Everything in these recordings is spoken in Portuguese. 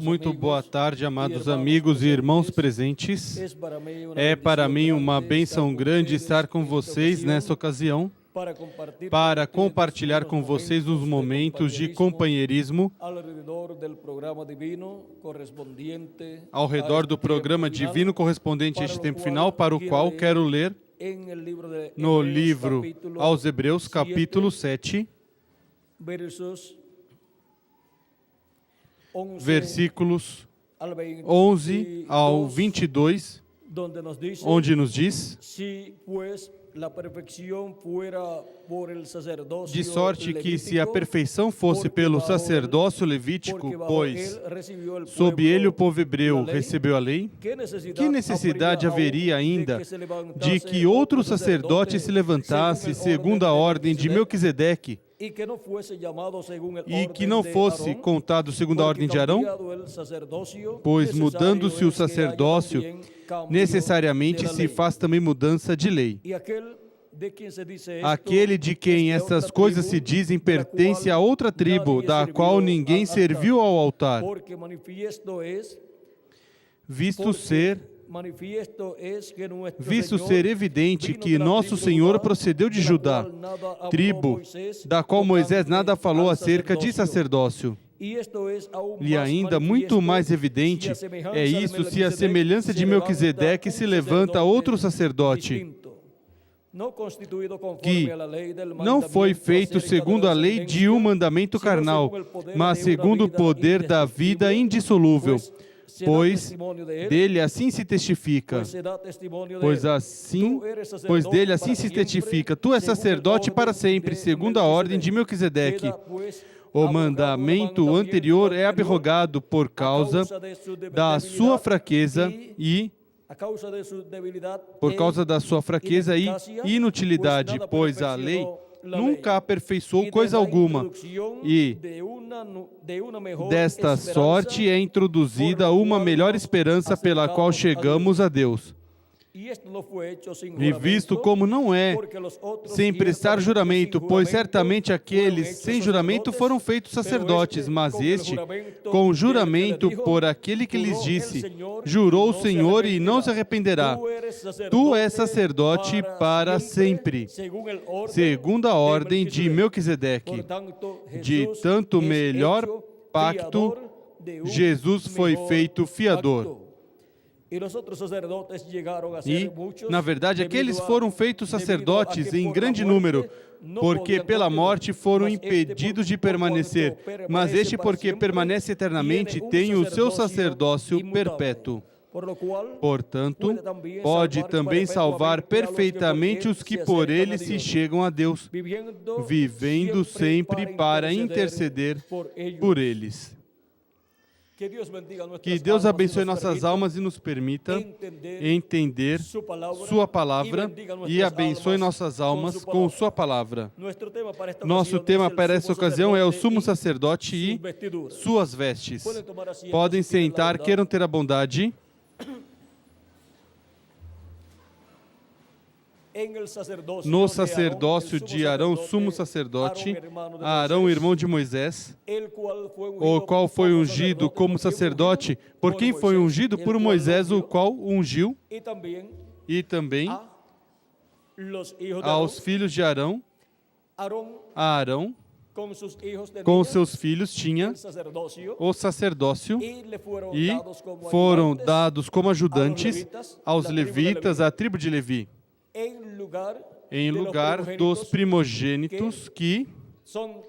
Muito boa tarde, amados amigos e irmãos presentes. É para mim uma bênção grande estar com vocês nessa ocasião para compartilhar com vocês os momentos de companheirismo ao redor do programa divino correspondente a este tempo final, para o qual quero ler no livro aos Hebreus, capítulo 7, versículos 11 ao 22, onde nos diz: de sorte que se a perfeição fosse pelo sacerdócio levítico, pois sob ele o povo hebreu recebeu a lei, que necessidade haveria ainda de que outro sacerdote se levantasse segundo a ordem de Melquisedeque, e que não fosse contado segundo a ordem de Arão? Pois mudando-se o sacerdócio, necessariamente se faz também mudança de lei. Aquele de quem essas coisas se dizem pertence a outra tribo, da qual ninguém serviu ao altar, visto ser evidente que nosso Senhor procedeu de Judá, tribo da qual Moisés nada falou acerca de sacerdócio. E ainda muito mais evidente é isso se a semelhança de Melquisedeque se levanta outro sacerdote, que não foi feito segundo a lei de um mandamento carnal, mas segundo o poder da vida indissolúvel. Pois dele assim se testifica, pois dele assim se testifica, tu és sacerdote para sempre, segundo a ordem de Melquisedeque. O mandamento anterior é abrogado por causa da sua fraqueza e inutilidade, pois a lei nunca aperfeiçoou coisa alguma, e desta sorte é introduzida uma melhor esperança pela qual chegamos a Deus. E visto como não é sem prestar juramento, pois certamente aqueles sem juramento foram feitos sacerdotes, mas este, com juramento por aquele que lhes disse, jurou o Senhor e não se arrependerá. Tu és sacerdote para sempre, segundo a ordem de Melquisedeque. De tanto melhor pacto, Jesus foi feito fiador. E, na verdade, aqueles foram feitos sacerdotes em grande número, porque pela morte foram impedidos de permanecer, mas este, porque permanece eternamente, tem o seu sacerdócio perpétuo. Portanto, pode também salvar perfeitamente os que por ele se chegam a Deus, vivendo sempre para interceder por eles. Que Deus abençoe nossas almas e nos permita entender Sua palavra e abençoe nossas almas com Sua palavra. Nosso tema para essa ocasião é o sumo sacerdote e suas vestes. Podem sentar, queiram ter a bondade. No sacerdócio de Arão, sumo sacerdote, Arão, irmão de Moisés, o qual foi ungido como sacerdote, por quem foi ungido? Por Moisés, o qual ungiu, e também aos filhos de Arão, Arão, com seus filhos, tinha o sacerdócio e foram dados como ajudantes aos levitas, à tribo de Levi, em lugar dos primogênitos, que são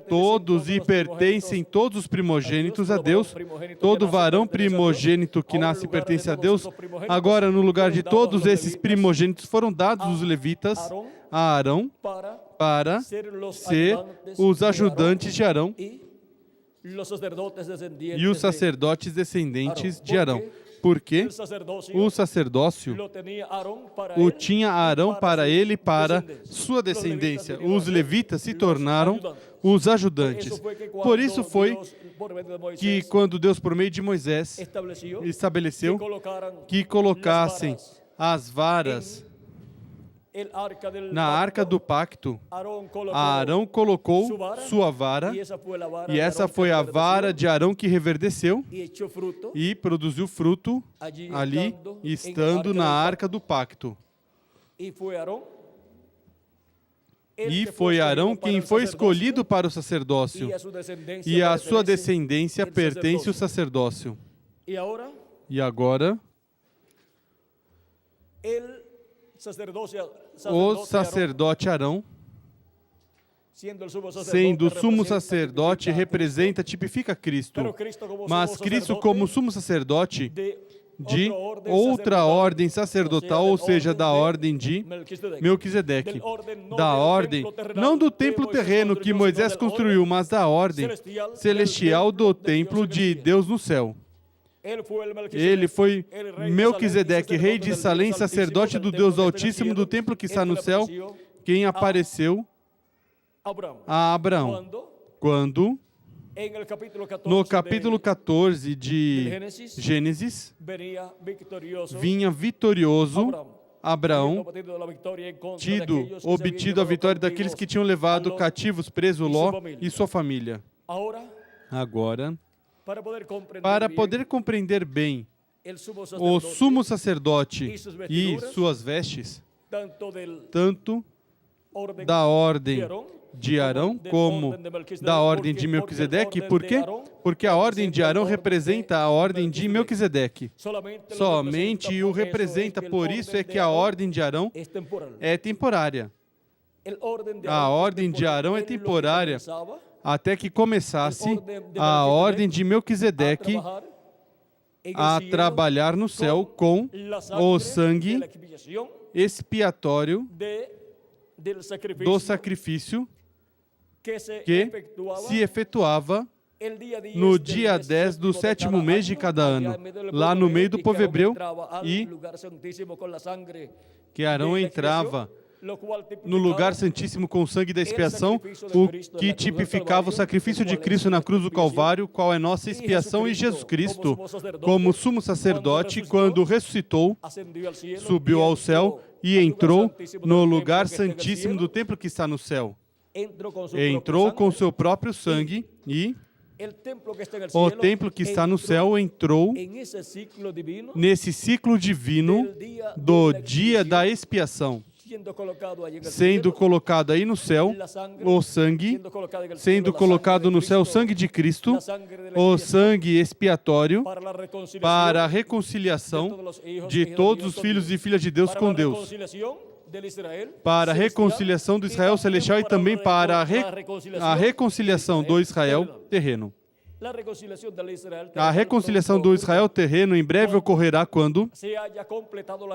todos e pertencem todos os primogênitos a Deus. Todo varão primogênito que nasce pertence a Deus. Agora, no lugar de todos esses primogênitos, foram dados os levitas a Arão para ser os ajudantes de Arão e os sacerdotes descendentes de Arão. Porque o sacerdócio o tinha Arão para ele e para sua descendência. Os levitas se tornaram os ajudantes. Por isso foi que, quando Deus, por meio de Moisés, estabeleceu que colocassem as varas Na arca do pacto, Arão colocou sua vara, e essa foi a vara de Arão que reverdeceu e produziu fruto ali, estando na arca do pacto. E foi Arão quem foi escolhido para o sacerdócio, e a sua descendência pertence ao sacerdócio. E agora, o sacerdote Arão, sendo o sumo sacerdote, representa, tipifica Cristo. Mas Cristo, como sumo sacerdote de outra ordem sacerdotal, ou seja, da ordem de Melquisedeque. Da ordem, não do templo terreno que Moisés construiu, mas da ordem celestial do templo de Deus no céu. Ele foi Melquisedeque, rei de Salém, sacerdote do Deus Altíssimo, do templo que está no céu, quem apareceu a Abraão. Quando, no capítulo 14 de Gênesis, vinha vitorioso Abraão, obtido a vitória daqueles que tinham levado cativos preso Ló e sua família. Agora, para poder compreender bem o sumo sacerdote e suas vestes, tanto da ordem de Arão como da ordem de Melquisedeque. Por quê? Porque a ordem de Arão representa a ordem de Melquisedeque. Somente o representa, por isso é que a ordem de Arão é temporária. A ordem de Arão é temporária até que começasse a ordem de Melquisedeque a trabalhar no céu com o sangue expiatório do sacrifício que se efetuava no dia 10 do 7º mês de cada ano, lá no meio do povo hebreu, e que Arão entrava no lugar santíssimo com o sangue da expiação, o que tipificava o sacrifício de Cristo na cruz do Calvário, qual é nossa expiação, e Jesus Cristo, como sumo sacerdote, quando ressuscitou, subiu ao céu e entrou no lugar santíssimo do templo que está no céu. Entrou com seu próprio sangue, e o templo que está no céu entrou nesse ciclo divino do dia da expiação, sendo colocado aí no céu o sangue, sendo colocado no céu o sangue de Cristo, o sangue expiatório para a reconciliação de todos os filhos e filhas de Deus com Deus, para a reconciliação do Israel celestial e também para a reconciliação do Israel terreno. A reconciliação do Israel terreno em breve ocorrerá quando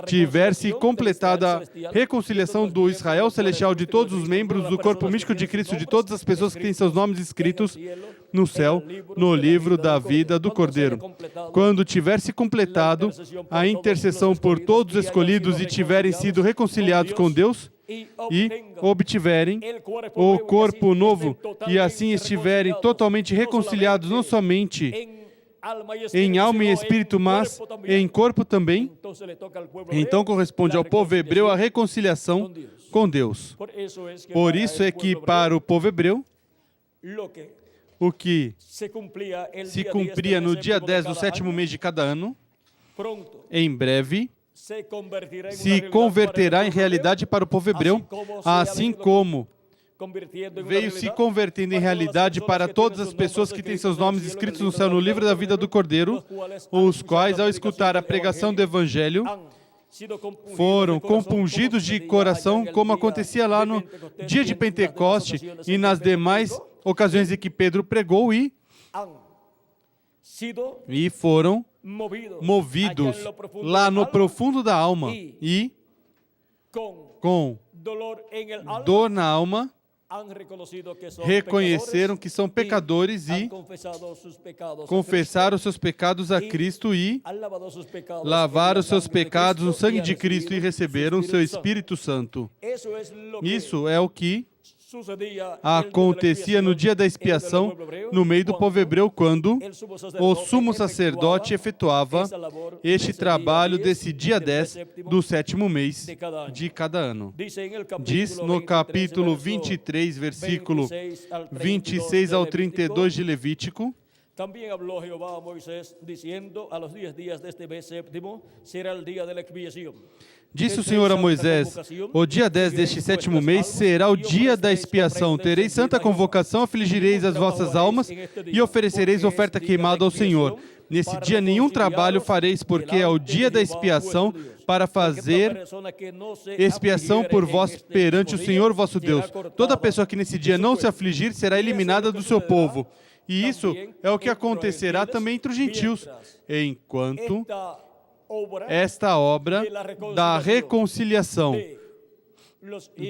tiver-se completada a reconciliação do Israel celestial de todos os membros do corpo místico de Cristo, de todas as pessoas que têm seus nomes escritos no céu, no livro da vida do Cordeiro. Quando tiver-se completado a intercessão por todos os escolhidos e tiverem sido reconciliados com Deus, e obtiverem o corpo novo e assim estiverem totalmente reconciliados, não somente em alma e espírito, mas em corpo também, então corresponde ao povo hebreu a reconciliação com Deus. Por isso é que para o povo hebreu, o que se cumpria no dia 10 do 7º mês de cada ano, em breve se converterá em realidade para o povo hebreu, assim como veio se convertendo em realidade para todas as pessoas que têm seus nomes escritos no céu no livro da vida do Cordeiro, os quais, ao escutar a pregação do Evangelho, foram compungidos de coração, como acontecia lá no dia de Pentecoste e nas demais ocasiões em que Pedro pregou, e foram movidos lá no profundo da alma, e com dor na alma reconheceram que são pecadores e confessaram seus pecados a Cristo e lavaram seus pecados no sangue de Cristo e receberam o seu Espírito Santo. Isso é o que acontecia no dia da expiação no meio do povo hebreu, quando o sumo sacerdote efetuava este trabalho desse dia 10 do 7º mês de cada ano. Diz no capítulo 23, versículo 26 ao 32 de Levítico: Também falou Jeová a Moisés, dizendo: a los 10 dias deste mês séptimo será o dia da expiação. Disse o Senhor a Moisés: o dia 10 deste 7º mês será o dia da expiação. Tereis santa convocação, afligireis as vossas almas e oferecereis oferta queimada ao Senhor. Nesse dia nenhum trabalho fareis, porque é o dia da expiação, para fazer expiação por vós perante o Senhor vosso Deus. Toda pessoa que nesse dia não se afligir será eliminada do seu povo. E isso é o que acontecerá também entre os gentios, enquanto esta obra da reconciliação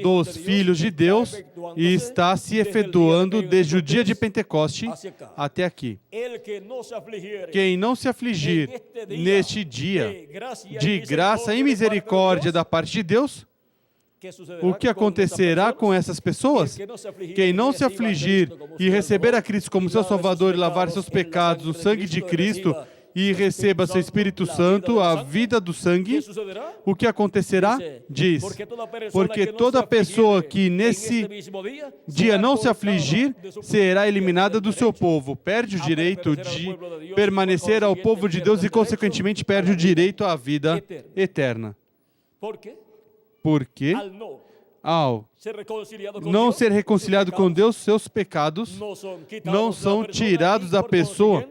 dos filhos de Deus está se efetuando desde o dia de Pentecoste até aqui. Quem não se afligir neste dia de graça e misericórdia da parte de Deus, o que acontecerá com essas pessoas? Quem não se afligir e receber a Cristo como seu Salvador e lavar seus pecados no sangue de Cristo e receba seu Espírito Santo, a vida do sangue, o que acontecerá? Diz: porque toda pessoa que nesse dia não se afligir será eliminada do seu povo, perde o direito de permanecer ao povo de Deus e, consequentemente, perde o direito à vida eterna. Porque, ao não ser reconciliado com Deus, seus pecados não são tirados da pessoa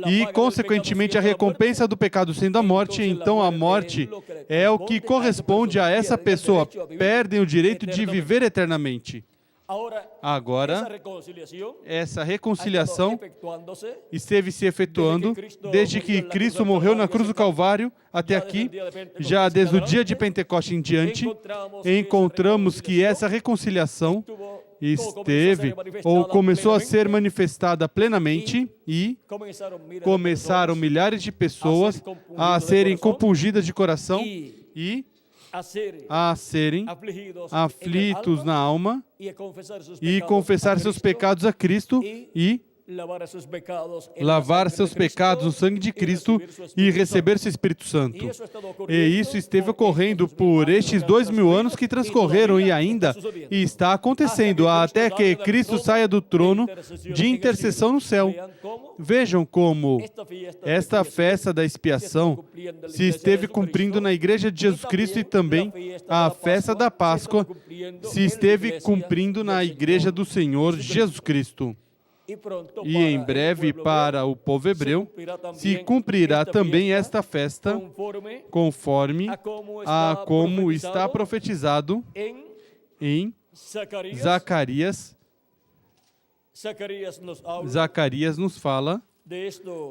e, consequentemente, a recompensa do pecado sendo a morte, então a morte é o que corresponde a essa pessoa. Perdem o direito de viver eternamente. Agora, essa reconciliação esteve se efetuando desde que Cristo morreu na cruz do Calvário até aqui. Já desde o dia de Pentecoste em diante, encontramos que essa reconciliação esteve ou começou a ser manifestada plenamente e começaram milhares de pessoas a serem compungidas de coração e a serem aflitos na alma e confessar seus pecados a Cristo e lavar seus pecados no sangue de Cristo e receber seu Espírito Santo. E isso esteve ocorrendo por estes 2000 anos que transcorreram e ainda está acontecendo até que Cristo saia do trono de intercessão no céu. Vejam como esta festa da expiação se esteve cumprindo na Igreja de Jesus Cristo e também a festa da Páscoa se esteve cumprindo na Igreja do Senhor Jesus Cristo. E em breve, para o povo hebreu, se cumprirá também esta festa, conforme a como está profetizado em Zacarias. Zacarias nos fala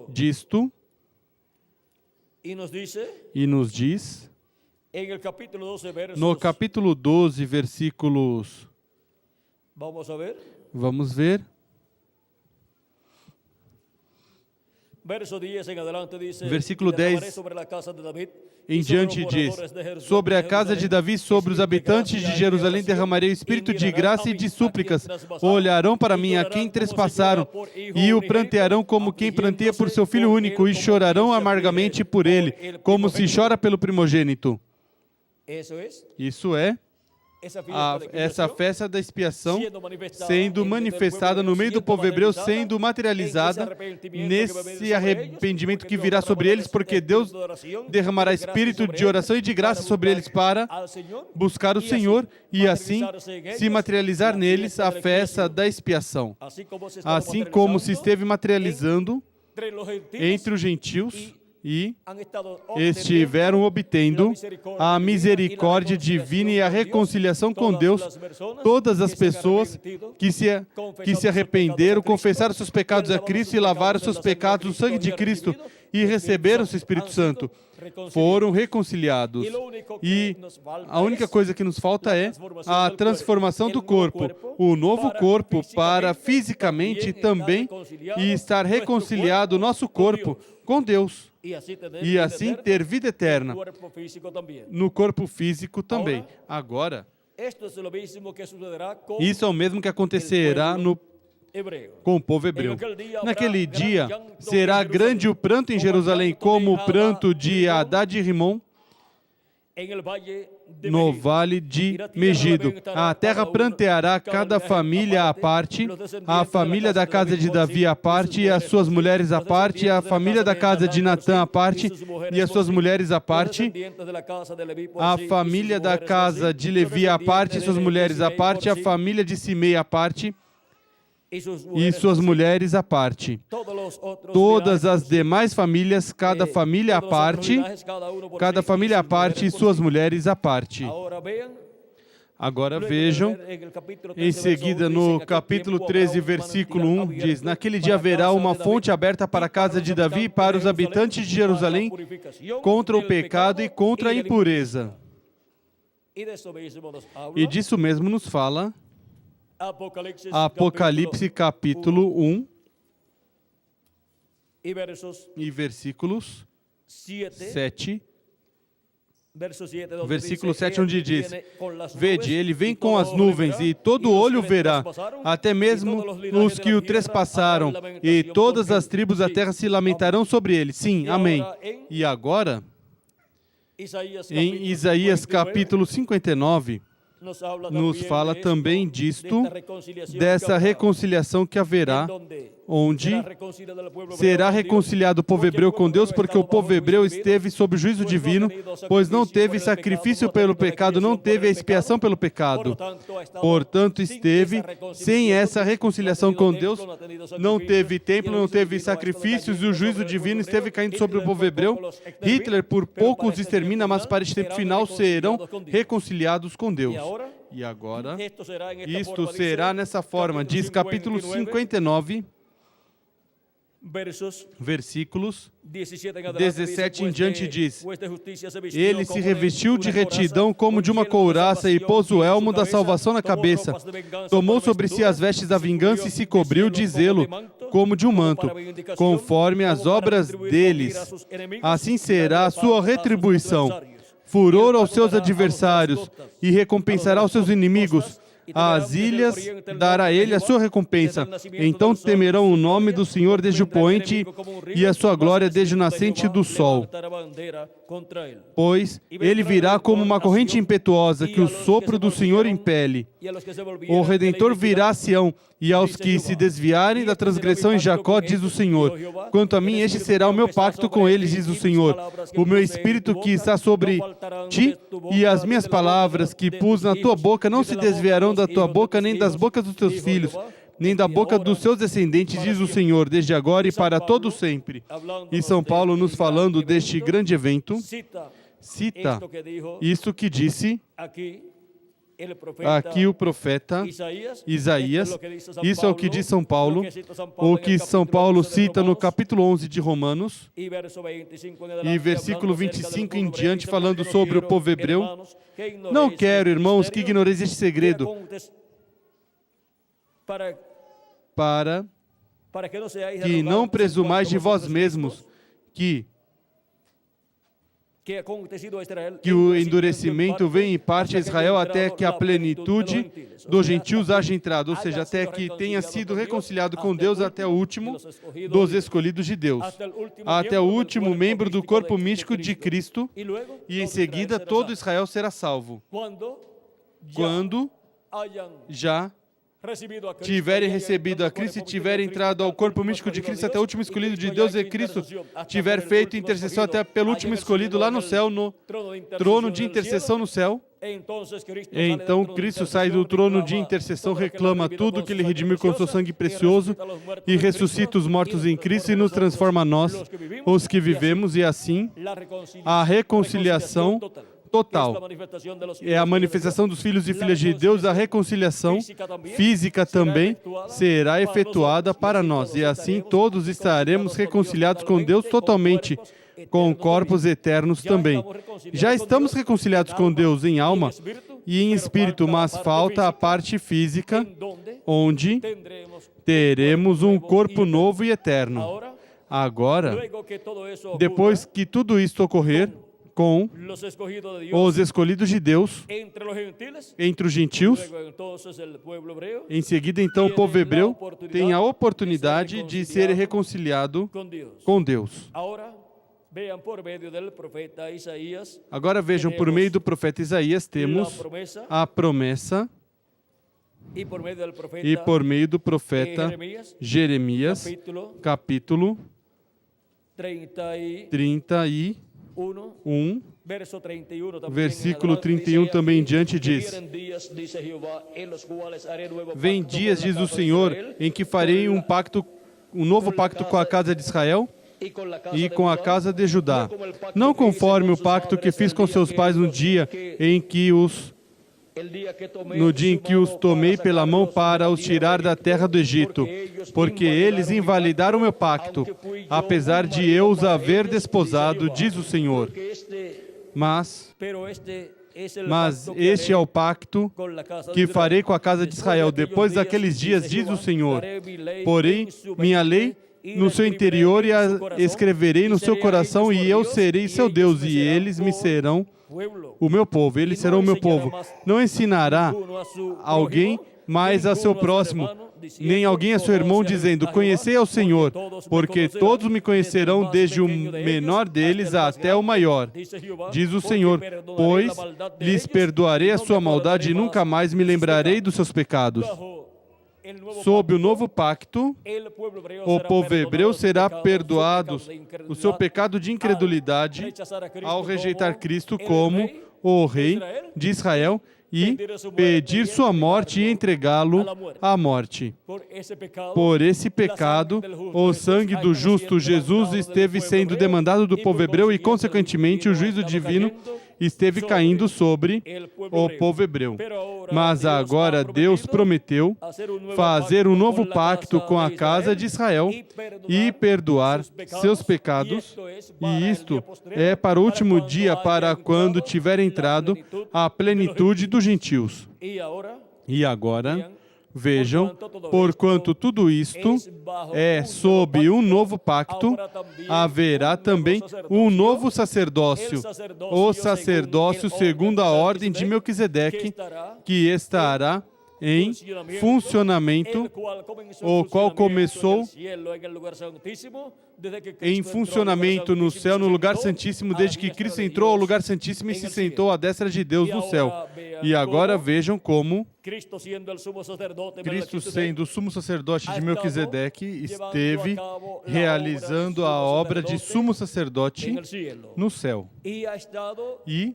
disto e nos diz, no capítulo 12, versículos... Vamos ver. Versículo 10 em diante diz: sobre a casa de Davi, sobre os habitantes de Jerusalém derramarei o espírito de graça e de súplicas. Olharão para mim a quem trespassaram e o prantearão como quem pranteia por seu filho único e chorarão amargamente por ele, como se chora pelo primogênito. Isso é essa festa da expiação sendo manifestada no meio do povo hebreu, sendo materializada nesse arrependimento que virá sobre eles, porque Deus derramará espírito de oração e de graça sobre eles para buscar o Senhor e assim se materializar neles a festa da expiação. Assim como se esteve materializando entre os gentios e estiveram obtendo a misericórdia divina e a reconciliação com Deus, todas as pessoas que se arrependeram, confessaram seus pecados a Cristo e lavaram seus pecados no sangue de Cristo e receberam o seu Espírito Santo, foram reconciliados. E a única coisa que nos falta é a transformação do corpo, o novo corpo para fisicamente também e estar reconciliado o nosso corpo com Deus. E assim ter vida eterna no corpo físico também. Agora, Isso é o mesmo que acontecerá com o povo hebreu. Naquele dia será grande o pranto em Jerusalém, como o pranto de Hadad e Rimon no vale de Megido. A terra pranteará cada família à parte, a família da casa de Davi à parte, e as suas mulheres à parte, a família da casa de Natã à parte, e as suas mulheres à parte, a família da casa de Levi à parte, e suas mulheres à parte, a família de Simei à parte, e suas mulheres à parte. Todas as demais famílias, cada família à parte, e suas mulheres à parte. Agora vejam, em seguida no capítulo 13, versículo 1, diz: naquele dia haverá uma fonte aberta para a casa de Davi e para os habitantes de Jerusalém contra o pecado e contra a impureza. E disso mesmo nos fala Apocalipse capítulo 1 e versículos 7. Versículo 7, onde diz: vede, ele vem com as nuvens, e todo olho verá, até mesmo os que o trespassaram, e todas as tribos da terra se lamentarão sobre ele. Sim, amém. E agora, em Isaías capítulo 59, nos fala também dessa reconciliação que haverá, onde será reconciliado o povo hebreu com Deus, porque o povo hebreu esteve sob o juízo divino, pois não teve sacrifício pelo pecado, não teve a expiação pelo pecado. Portanto, esteve sem essa reconciliação com Deus, não teve templo, não teve sacrifícios, e o juízo divino esteve caindo sobre o povo hebreu. Hitler por pouco os extermina, mas para este tempo final serão reconciliados com Deus. E agora, isto será nessa forma, diz capítulo 59, versículos 17 em diante, diz: ele se revestiu de retidão como de uma couraça e pôs o elmo da salvação na cabeça. Tomou sobre si as vestes da vingança e se cobriu de zelo como de um manto, conforme as obras deles. Assim será a sua retribuição. Furor aos seus adversários e recompensará os seus inimigos. Às ilhas dará ele a sua recompensa. Então temerão o nome do Senhor desde o poente e a sua glória desde o nascente do sol. Pois ele virá como uma corrente impetuosa que o sopro do Senhor impele. O Redentor virá a Sião, e aos que se desviarem da transgressão em Jacó, diz o Senhor: quanto a mim, este será o meu pacto com eles, diz o Senhor. O meu espírito que está sobre ti e as minhas palavras que pus na tua boca não se desviarão da tua boca, nem das bocas dos teus filhos, nem da boca dos seus descendentes, diz o Senhor, desde agora e para todo sempre. E São Paulo, nos falando deste grande evento, cita isso que disse aqui o profeta Isaías. Isso é o que diz São Paulo, o que São Paulo cita no capítulo 11 de Romanos, e versículo 25 em diante, falando sobre o povo hebreu. Não quero, irmãos, que ignoreis este segredo, para que não presumais de vós mesmos que o endurecimento vem em parte a Israel até que a plenitude dos gentios haja entrado, ou seja, até que tenha sido reconciliado com Deus até o último dos escolhidos de Deus, até o último membro do corpo místico de Cristo, e em seguida todo Israel será salvo. Quando já tiverem recebido a Cristo e tiverem entrado ao corpo místico de Cristo até o último escolhido de Deus, e Cristo tiver feito intercessão até pelo último escolhido lá no céu, no trono de intercessão no céu, então Cristo sai do trono de intercessão, reclama tudo que ele redimiu com seu sangue precioso e ressuscita os mortos em Cristo e nos transforma a nós, os que vivemos, e assim a reconciliação total. É a manifestação dos filhos e filhas de Deus, a reconciliação física também será efetuada para nós, e assim todos estaremos reconciliados com Deus totalmente, com corpos eternos também. Já estamos reconciliados com Deus em alma e em espírito, mas falta a parte física, onde teremos um corpo novo e eterno. Agora, depois que tudo isto ocorrer, com os escolhidos de Deus entre os gentios. Em seguida, então, o povo hebreu tem a oportunidade de ser reconciliado com Deus. Agora vejam, por meio do profeta Isaías, temos a promessa, e por meio do profeta Jeremias, capítulo 31, versículo 31 também em diante diz: Vem dias, diz o Senhor, em que farei um novo pacto com a casa de Israel e com a casa de Judá, não conforme o pacto que fiz com seus pais no dia em que os tomei pela mão para os tirar da terra do Egito, porque eles invalidaram o meu pacto, apesar de eu os haver desposado, diz o Senhor. Mas este é o pacto que farei com a casa de Israel depois daqueles dias, diz o Senhor. Porém, minha lei no seu interior e a escreverei no seu coração, e eu serei seu Deus, e eles me serão o meu povo. Eles serão o meu povo. Não ensinará alguém mais a seu próximo, nem alguém a seu irmão, dizendo: Conhecei ao Senhor, porque todos me conhecerão, desde o menor deles até o maior, diz o Senhor, pois lhes perdoarei a sua maldade e nunca mais me lembrarei dos seus pecados. Sob o novo pacto, o povo hebreu será perdoado o seu pecado de incredulidade ao rejeitar Cristo como o Rei de Israel e pedir sua morte e entregá-lo à morte. Por esse pecado, o sangue do justo Jesus esteve sendo demandado do povo hebreu e, consequentemente, o juízo divino esteve caindo sobre o povo hebreu. Mas agora Deus prometeu fazer um novo pacto com a casa de Israel e perdoar seus pecados, e isto é para o último dia, para quando tiver entrado a plenitude dos gentios. E agora, vejam, porquanto tudo isto é sob um novo pacto, haverá também um novo sacerdócio, o sacerdócio segundo a ordem de Melquisedeque, que estará em funcionamento, o qual começou em funcionamento no céu, no lugar santíssimo, desde que Cristo entrou ao lugar santíssimo e se sentou à destra de Deus no céu. E agora vejam como Cristo, sendo o sumo sacerdote de Melquisedeque, esteve realizando a obra de sumo sacerdote no céu. E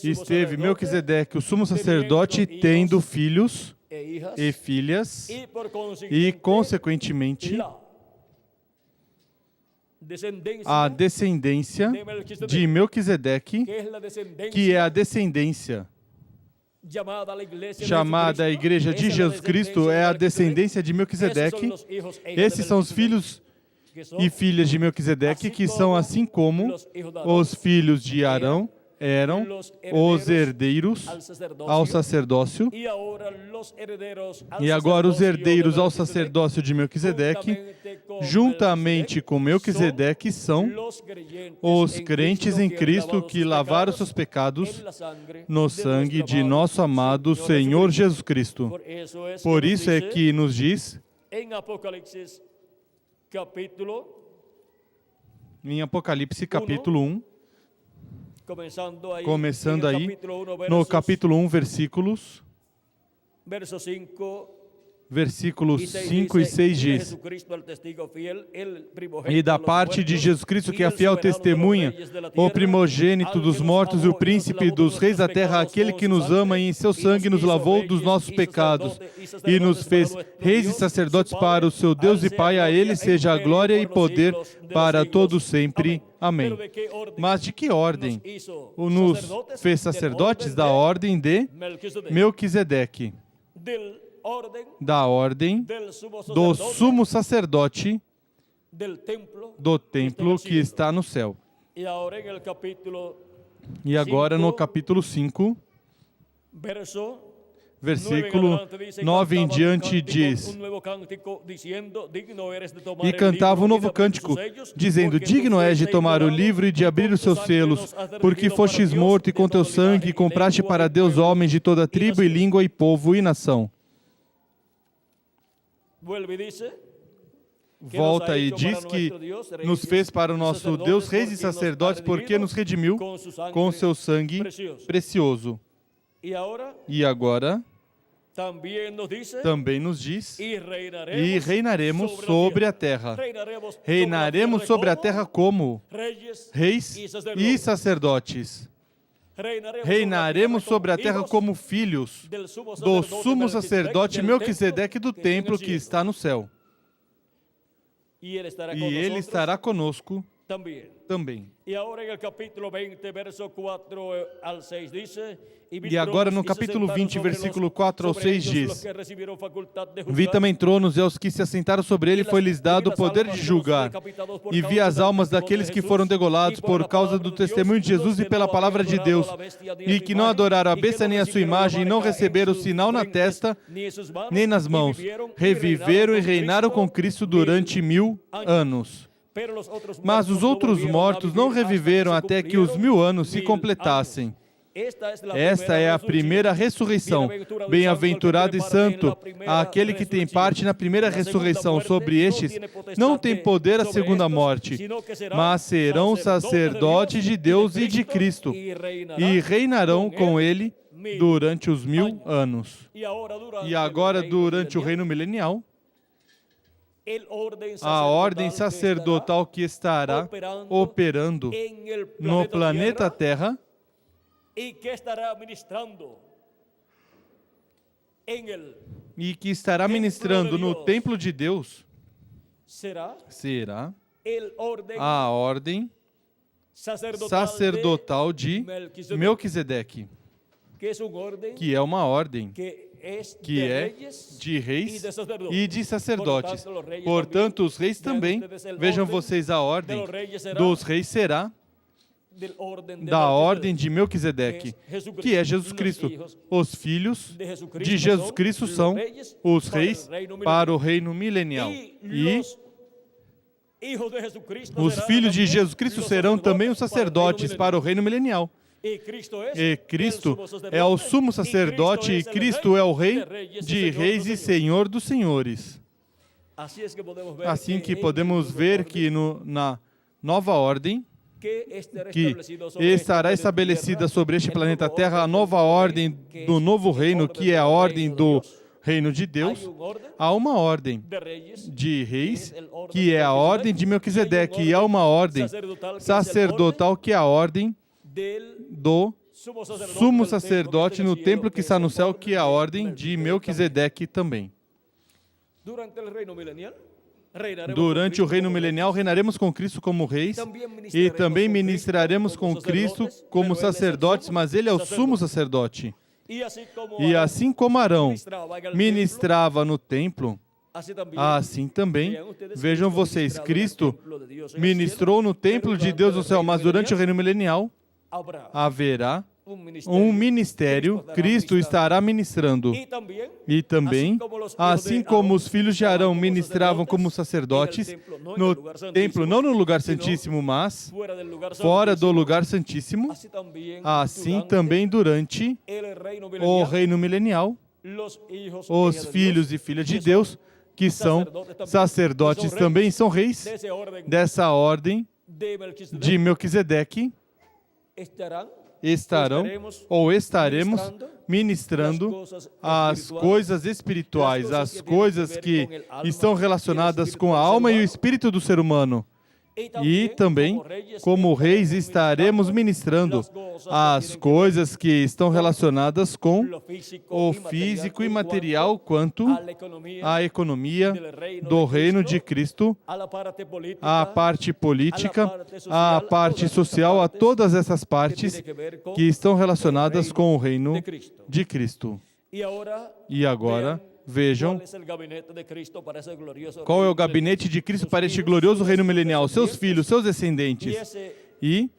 esteve Melquisedeque, o sumo sacerdote, tendo filhos e filhas, e, consequentemente, a descendência de Melquisedeque, que é a descendência chamada a Igreja de Jesus Cristo, é a descendência de Melquisedeque. Esses são os filhos e filhas de Melquisedeque, que são assim como os filhos de Arão eram os herdeiros ao sacerdócio, e agora os herdeiros ao sacerdócio de Melquisedeque, juntamente com Melquisedeque, são os crentes em Cristo que lavaram seus pecados no sangue de nosso amado Senhor Jesus Cristo. Por isso é que nos diz em Apocalipse capítulo 1, começando aí no capítulo 1, versículos 5 e 6 diz: E da parte de Jesus Cristo, que é a fiel testemunha, o primogênito dos mortos e o príncipe dos reis da terra, aquele que nos ama e em seu sangue nos lavou dos nossos pecados e nos fez reis e sacerdotes para o seu Deus e Pai, a ele seja a glória e poder para todos sempre. Amém. Mas de que ordem nos fez sacerdotes? Da ordem de Melquisedeque, da ordem do sumo sacerdote do templo que está no céu. E agora no capítulo 5, Versículo 9 em diante diz: E cantava um novo cântico, dizendo: Digno és de tomar o livro e de abrir os seus selos, porque fostes morto e com teu sangue compraste para Deus homens de toda tribo e língua e povo e nação. Volta e diz que nos fez para o nosso Deus reis e sacerdotes, porque nos redimiu com seu sangue precioso. E agora também nos diz: e reinaremos sobre a terra. Reinaremos sobre a terra como reis e sacerdotes. Reinaremos sobre a terra como filhos do sumo sacerdote Melquisedeque do templo que está no céu. E ele estará conosco também. E agora no capítulo 20, versículo 4 ao 6 diz: Vi também tronos, e aos que se assentaram sobre ele foi-lhes dado o poder de julgar. E vi as almas daqueles que foram degolados por causa do testemunho de Jesus e pela palavra de Deus, e que não adoraram a besta nem a sua imagem, e não receberam o sinal na testa nem nas mãos. Reviveram e reinaram com Cristo durante 1000 anos. Mas os outros mortos não reviveram até que os 1000 anos se completassem. Esta é a primeira ressurreição. Bem-aventurado e santo aquele que tem parte na primeira ressurreição. Sobre estes não tem poder a segunda morte, mas serão sacerdotes de Deus e de Cristo, e reinarão com ele durante os 1000 anos. E agora, durante o reino milenial, a ordem sacerdotal que estará operando no planeta Terra e que estará ministrando no templo de Deus será a ordem sacerdotal de Melquisedeque, que é uma ordem que é de reis e de sacerdotes. Portanto, os reis também, vejam vocês, a ordem dos reis será da ordem de Melquisedeque, que é Jesus Cristo. Os filhos de Jesus Cristo são os reis para o reino milenial. E os filhos de Jesus Cristo serão também os sacerdotes para o reino milenial. E Cristo é o sumo sacerdote, e Cristo é o rei de reis e senhor dos senhores. Assim que podemos ver que na nova ordem que estará estabelecida sobre este planeta Terra, a nova ordem do novo reino, que é a ordem do reino de Deus, há uma ordem de reis, que é a ordem de Melquisedeque, e há uma ordem sacerdotal, que é a ordem do sumo sacerdote no templo que está no céu, que é a ordem de Melquisedeque também. Durante o reino milenial, reinaremos com Cristo como reis e também ministraremos com Cristo como sacerdotes, mas ele é o sumo sacerdote. E assim como Arão ministrava no templo, assim também, vejam vocês, Cristo ministrou no templo de Deus no céu, mas durante o reino milenial haverá um ministério, Cristo estará ministrando. E também, assim como os filhos de Arão ministravam como sacerdotes no templo, não no lugar santíssimo, mas fora do lugar santíssimo, assim também durante o reino milenial, os filhos e filhas de Deus, que são sacerdotes, também são reis dessa ordem de Melquisedeque, estaremos ministrando as coisas espirituais, as coisas que estão relacionadas com a alma e o espírito do ser humano. E também, como reis, estaremos ministrando as coisas que estão relacionadas com o físico e material, quanto à economia do reino de Cristo, a parte política, a parte social, a todas essas partes que estão relacionadas com o reino de Cristo. E agora, vejam qual é o gabinete de Cristo para este glorioso reino milenial, seus filhos, seus descendentes. E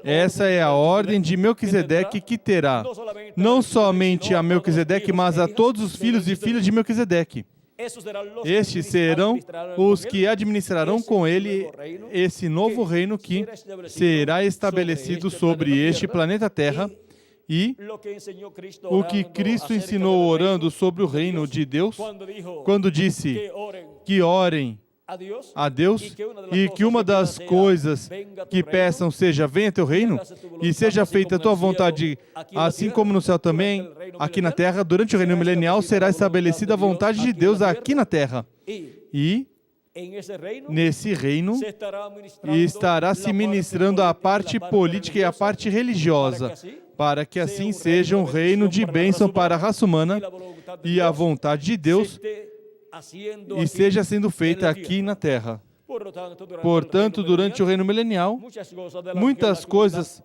Essa é a ordem de Melquisedeque que terá, não somente a Melquisedeque, mas a todos os filhos e filhas de Melquisedeque. Estes serão os que administrarão com ele esse novo reino que será estabelecido sobre este planeta Terra. E o que Cristo ensinou orando sobre o reino de Deus, quando disse que orem a Deus e que uma das coisas que peçam seja: venha teu reino e seja feita a tua vontade, assim como no céu também, aqui na terra. Durante o reino milenial será estabelecida a vontade de Deus aqui na terra. E nesse reino estará se ministrando a parte política e a parte religiosa, para que assim seja um reino de bênção para a raça humana e a vontade de Deus e seja sendo feita aqui na terra. Portanto, durante o reino milenial, muitas coisas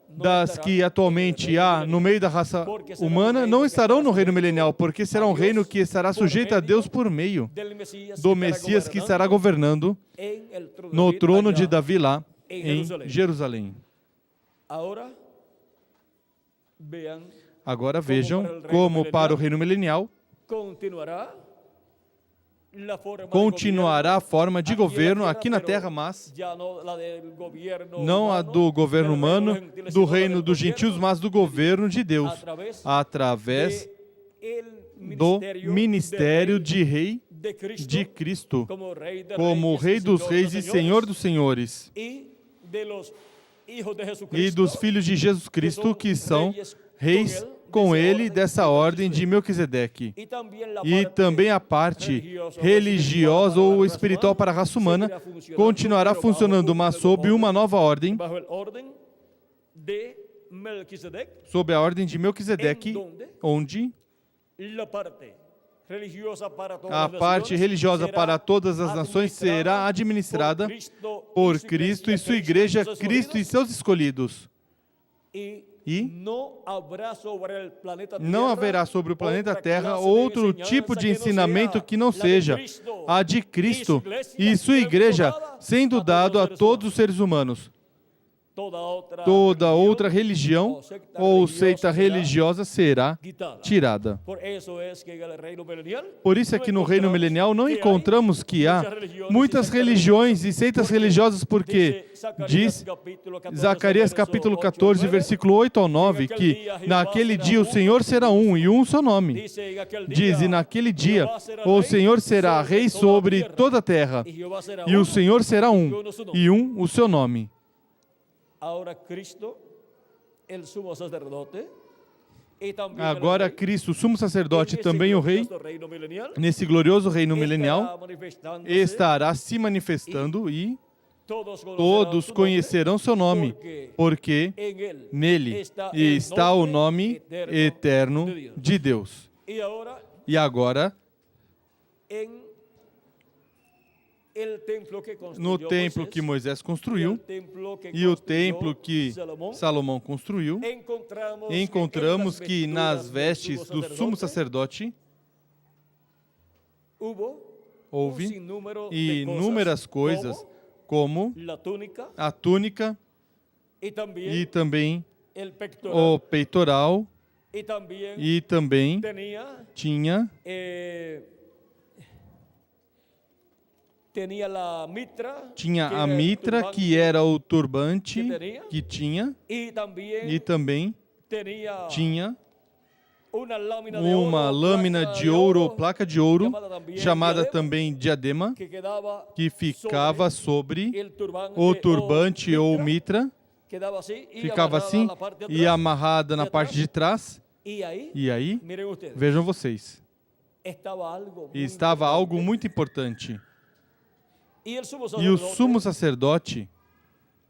das que atualmente há no meio da raça humana não estarão no reino milenial, porque será um reino que estará sujeito a Deus por meio do Messias que estará governando no trono de Davi lá em Jerusalém. Agora vejam como para o reino milenial continuará a forma de governo aqui na terra, mas não a do governo humano, do reino dos gentios, mas do governo de Deus, através do ministério de Rei de Cristo, como Rei dos Reis e Senhor dos Senhores, e dos filhos de Jesus Cristo, que são reis com ele dessa ordem de Melquisedeque. E também a parte religiosa ou espiritual para a raça humana continuará funcionando, mas sob uma nova ordem, sob a ordem de Melquisedeque, onde a parte religiosa para todas as nações será administrada por Cristo e sua igreja, Cristo e seus escolhidos. E não haverá sobre o planeta Terra outro tipo de ensinamento que não seja a de Cristo e sua igreja, sendo dado a todos os seres humanos. Toda outra religião ou seita religiosa será tirada. Por isso é que no reino milenial não encontramos que há muitas religiões e seitas religiosas, porque diz Zacarias capítulo 14, versículo 8 ao 9, que naquele dia o Senhor será um e um seu nome. Diz, e naquele dia o Senhor será rei sobre toda a terra, e o Senhor será um e um o seu nome. Agora Cristo, sumo sacerdote, também o Rei, nesse glorioso reino milenial, estará se manifestando e todos conhecerão seu nome, porque nele está o nome eterno de Deus. E agora, no templo que Moisés construiu e o templo que Salomão construiu, encontramos que nas vestes do sumo sacerdote houve inúmeras coisas, como a túnica e também o peitoral, e também tinha a mitra, que era o turbante que tinha, e também tinha uma lâmina de ouro, ou placa de ouro, chamada também diadema, que ficava sobre o turbante ou mitra, ficava assim e amarrada na parte de trás. E aí, vejam vocês, estava algo muito importante. E o sumo sacerdote,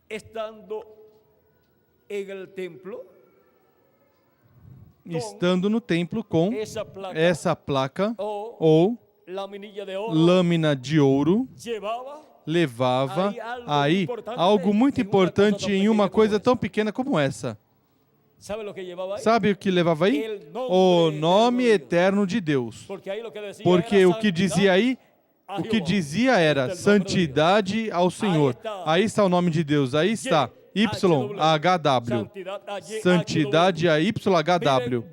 estando no templo com essa placa ou lâmina de ouro, levava aí algo muito importante em uma coisa tão pequena como essa. Sabe o que levava aí? O nome eterno de Deus. Porque o que dizia aí O que dizia era santidade ao Senhor. Aí está o nome de Deus. Aí está YHW. Santidade YHW.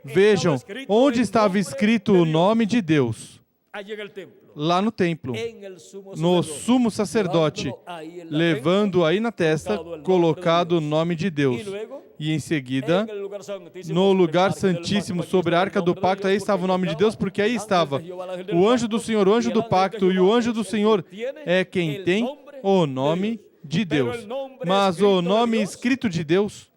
Vejam, onde estava escrito o nome de Deus? Lá no templo, no sumo sacerdote, levando aí na testa, colocado o nome de Deus. E em seguida, no lugar santíssimo, sobre a arca do pacto, aí estava o nome de Deus, porque aí estava o anjo do Senhor, o anjo do pacto, e o anjo do Senhor é quem tem o nome de Deus. Mas o nome escrito de Deus,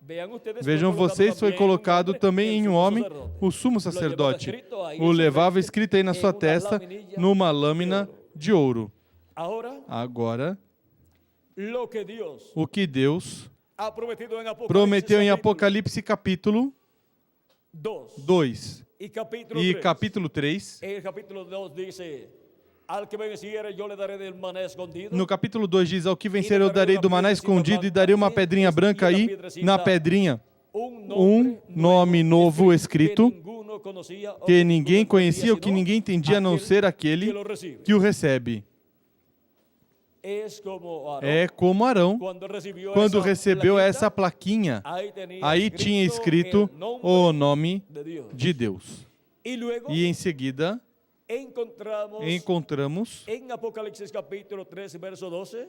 vejam vocês, foi colocado também em um homem, o sumo sacerdote. O levava escrito aí na sua testa, numa lâmina de ouro. Agora, o que Deus prometeu em Apocalipse capítulo 2 e capítulo 3. No capítulo 2 diz, ao que vencer eu darei do maná escondido e darei uma pedrinha branca aí, na pedrinha, um nome novo escrito, que ninguém conhecia ou que ninguém entendia a não ser aquele que o recebe. É como Arão, quando recebeu essa plaquinha, aí tinha escrito o nome de Deus. E em seguida, encontramos em Apocalipse capítulo 3, verso 12,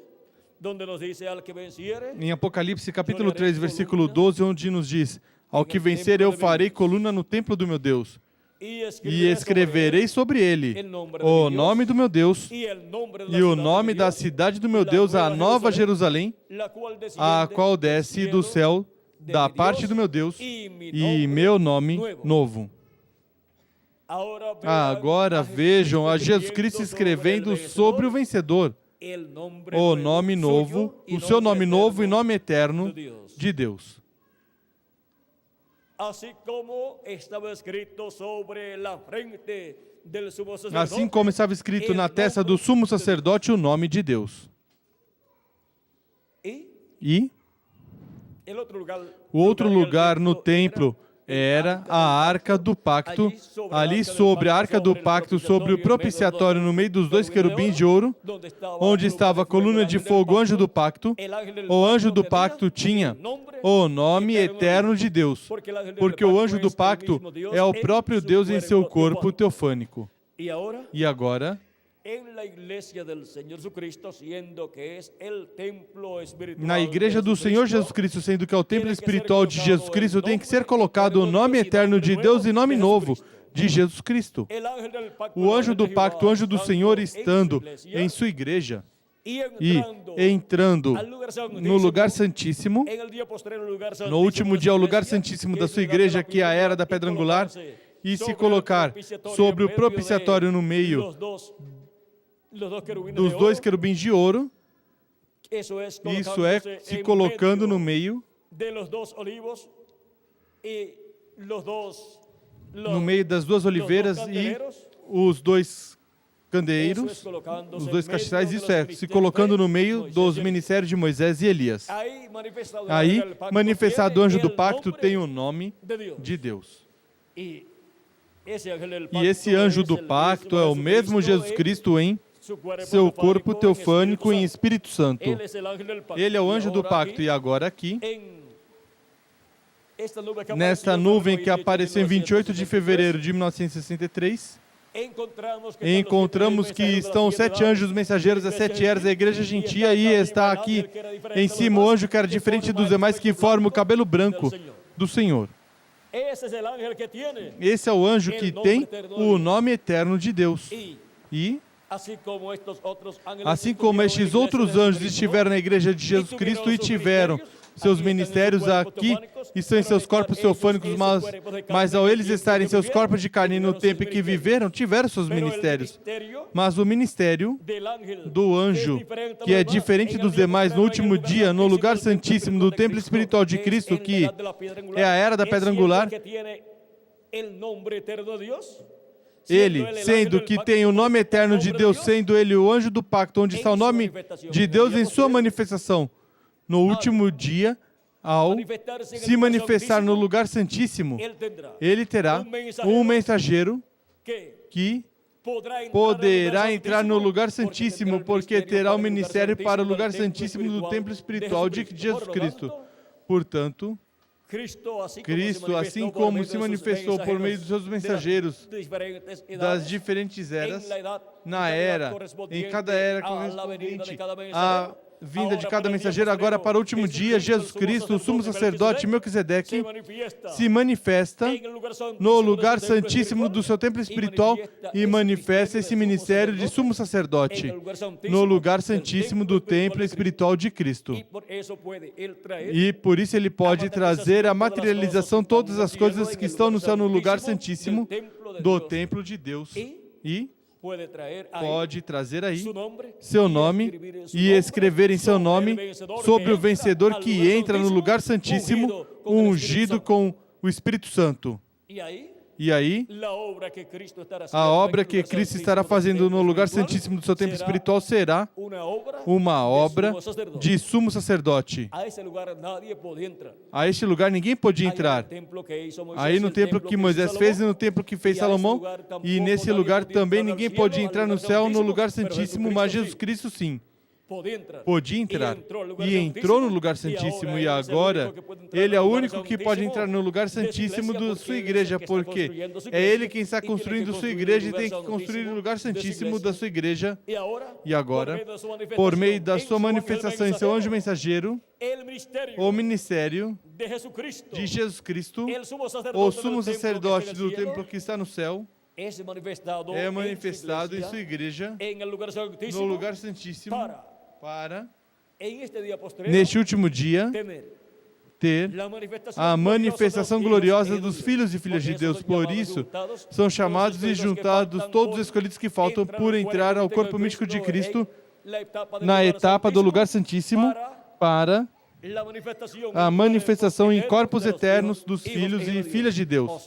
em Apocalipse capítulo 3, versículo 12, onde nos diz, ao que vencer eu farei coluna no templo do meu Deus, e escreverei sobre ele o nome do meu Deus e o nome da cidade do meu Deus, a Nova Jerusalém, a qual desce do céu da parte do meu Deus, e meu nome novo. Agora vejam a Jesus Cristo escrevendo sobre o vencedor, o nome novo, o seu nome novo e nome eterno de Deus. Assim como estava escrito na testa do sumo sacerdote o nome de Deus. E o outro lugar no templo era a arca do pacto, ali sobre a arca do pacto, sobre o propiciatório, no meio dos dois querubins de ouro, onde estava a coluna de fogo, o anjo do pacto. O anjo do pacto tinha o nome eterno de Deus, porque o anjo do pacto é o próprio Deus em seu corpo teofânico. E agora, na igreja do Senhor Jesus Cristo, sendo que é o templo espiritual de Jesus Cristo, tem que ser colocado o nome eterno de Deus e nome novo de Jesus Cristo. O anjo do pacto, o anjo do Senhor, estando em sua igreja e entrando no lugar santíssimo, no último dia, o lugar santíssimo da sua igreja, que é a era da pedra angular, e se colocar sobre o propiciatório no meio dos dois querubins de ouro, isso é, se colocando no meio das duas oliveiras e os dois candeeiros, os dois castiçais, isso é, se colocando no meio dos ministérios de Moisés e Elias. Aí, manifestado o anjo do pacto, tem o nome de Deus. E esse anjo do pacto é o mesmo Jesus Cristo em seu corpo teofânico em Espírito Santo. Ele é o anjo do pacto. E agora aqui, nesta nuvem que apareceu em 28 de fevereiro de 1963, encontramos que estão 7 anjos mensageiros das 7 eras da igreja gentia, e está aqui em cima o anjo que era diferente dos demais, que forma o cabelo branco do Senhor. Esse é o anjo que tem o nome eterno de Deus. E assim como estes outros anjos estiveram na igreja de Jesus Cristo e tiveram seus ministérios aqui, estão em seus corpos teofânicos, mas ao eles estarem em seus corpos de carne no tempo em que viveram, tiveram seus ministérios. Mas o ministério do anjo, que é diferente dos demais, no último dia, no lugar santíssimo do templo espiritual de Cristo, que é a era da pedra angular, ele, sendo que tem o nome eterno de Deus, sendo ele o anjo do pacto, onde está o nome de Deus em sua manifestação, no último dia, ao se manifestar no lugar santíssimo, ele terá um mensageiro que poderá entrar no lugar santíssimo, porque terá o ministério para o lugar santíssimo do templo espiritual de Jesus Cristo. Portanto, Cristo, assim como se manifestou por meio dos seus mensageiros das diferentes eras, em cada era correspondente à vinda de cada mensageiro, agora para o último dia, Jesus Cristo, o sumo sacerdote Melquisedeque, se manifesta no lugar santíssimo do seu templo espiritual e manifesta esse ministério de sumo sacerdote no lugar santíssimo do templo espiritual de Cristo. E por isso ele pode trazer a materialização de todas as coisas que estão no céu no lugar santíssimo do templo de Deus. E pode trazer aí seu nome e escrever em seu nome sobre o vencedor que entra no lugar santíssimo, ungido com o Espírito Santo. E aí, a obra que Cristo estará fazendo no lugar santíssimo do seu templo espiritual será uma obra de sumo sacerdote. A este lugar ninguém podia entrar. Aí no templo que Moisés fez e no templo que fez Salomão, e nesse lugar também ninguém podia entrar no céu, no lugar santíssimo, mas Jesus Cristo sim. Podia entrar e entrou no lugar santíssimo, e agora ele é o único que pode entrar no lugar santíssimo da sua igreja, porque é ele quem está construindo sua igreja e tem que construir o lugar santíssimo da sua igreja. E agora, por meio da sua manifestação em seu anjo mensageiro, o ministério de Jesus Cristo, o sumo sacerdote do templo que está no céu, é manifestado em sua igreja no lugar santíssimo para, neste último dia, ter a manifestação gloriosa dos filhos e filhas de Deus. Por isso, são chamados e juntados todos os escolhidos que faltam por entrar ao corpo místico de Cristo na etapa do lugar santíssimo para a manifestação em corpos eternos dos filhos e filhas de Deus,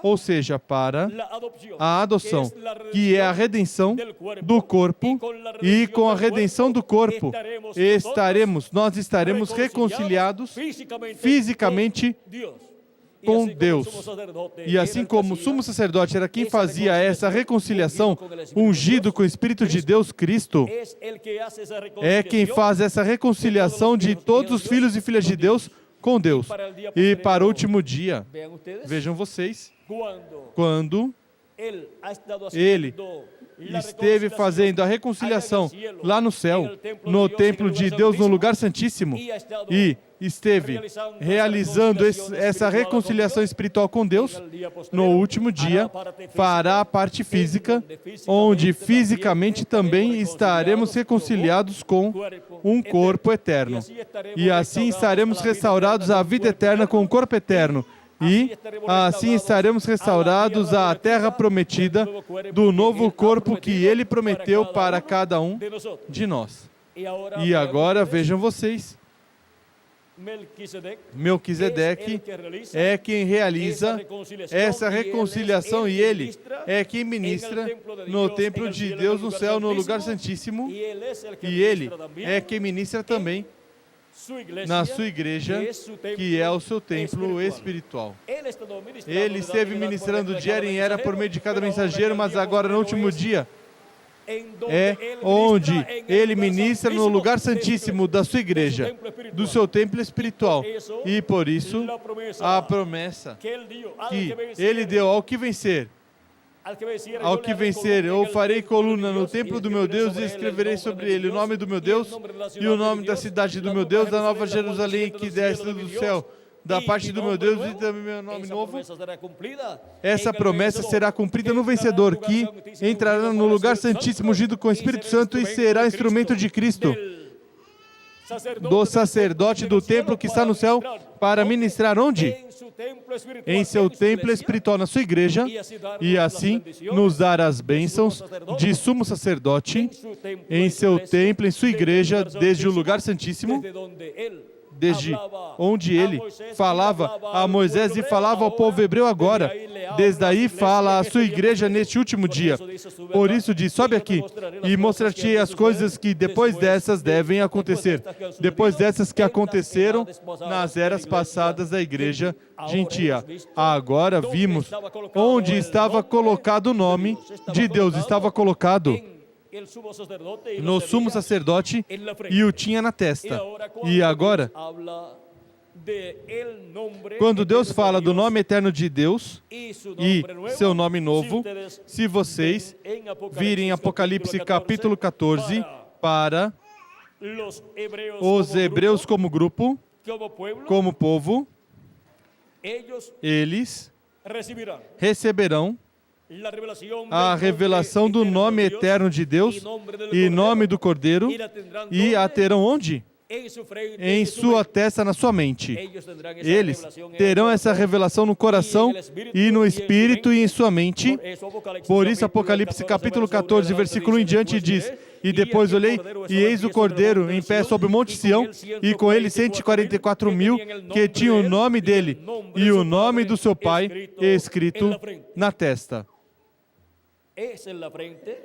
ou seja, para a adoção, que é a redenção do corpo, e com a redenção do corpo nós estaremos reconciliados fisicamente com Deus. E assim como o sumo sacerdote era quem fazia essa reconciliação, ungido com o Espírito de Deus, Cristo é quem faz essa reconciliação de todos os filhos e filhas de Deus com Deus. E para o último dia, vejam vocês, quando ele esteve fazendo a reconciliação lá no céu, no templo de Deus, no lugar santíssimo, e esteve realizando essa reconciliação espiritual com Deus, no último dia fará a parte física, onde fisicamente também estaremos reconciliados com um corpo eterno. E assim estaremos restaurados à vida eterna com um corpo eterno. E assim estaremos restaurados à terra prometida do novo corpo que Ele prometeu para cada um de nós. E agora vejam vocês, Melquisedeque é quem realiza essa reconciliação e ele é quem ministra no templo de Deus no céu, no lugar santíssimo, e ele é quem ministra também na sua igreja, que é o seu templo espiritual. Ele esteve ministrando de era em era por meio de cada mensageiro, mas agora no último dia é onde ele ministra no lugar santíssimo da sua igreja, do seu templo espiritual. E por isso, a promessa que ele deu ao que vencer, eu farei coluna no templo do meu Deus e escreverei sobre ele o nome do meu Deus e o nome da cidade do meu Deus, da nova Jerusalém que desce do céu, da parte do meu Deus, e também meu nome novo. Essa promessa será cumprida no vencedor, que entrará no lugar santíssimo ungido com o Espírito Santo e será instrumento de Cristo, do sacerdote do templo que está no céu, para ministrar onde? Em seu templo espiritual, na sua igreja, e assim nos dar as bênçãos de sumo sacerdote em seu templo, em sua igreja, desde o lugar santíssimo, desde onde ele falava a Moisés e falava ao povo hebreu agora. Desde aí fala a sua igreja neste último dia. Por isso diz, sobe aqui e mostrar-te as coisas que depois dessas devem acontecer. Depois dessas que aconteceram nas eras passadas da igreja gentia. Agora vimos onde estava colocado o nome de Deus. Estava colocado no sumo sacerdote e o tinha na testa. E agora, quando Deus fala do nome eterno de Deus e seu nome novo, se vocês virem Apocalipse capítulo 14, para os hebreus como grupo, como povo, eles receberão a revelação do nome eterno de Deus e nome do Cordeiro, e a terão onde? Em sua testa, na sua mente. Eles terão essa revelação no coração e no espírito e em sua mente. Por isso, Apocalipse capítulo 14, versículo 1 em diante diz: E depois olhei, e eis o Cordeiro em pé sobre o Monte Sião, e com ele 144.000 que tinham o nome dele e o nome do seu pai escrito na testa.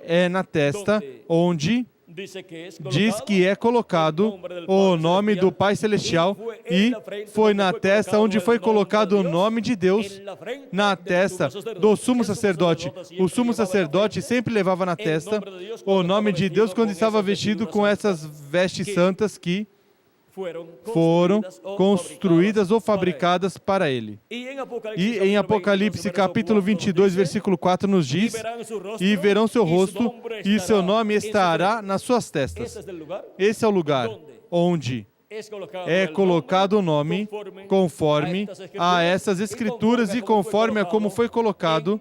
É na testa onde diz que é colocado o nome do Pai Celestial, e foi na testa onde foi colocado o nome de Deus, na testa do sumo sacerdote. O sumo sacerdote sempre levava na testa o nome de Deus quando estava vestido com essas vestes santas que foram construídas ou fabricadas para ele. E em Apocalipse capítulo 22, versículo 4 nos diz: E verão seu rosto e seu nome estará nas suas testas. Esse é o lugar onde é colocado o nome conforme a essas escrituras e conforme a como foi colocado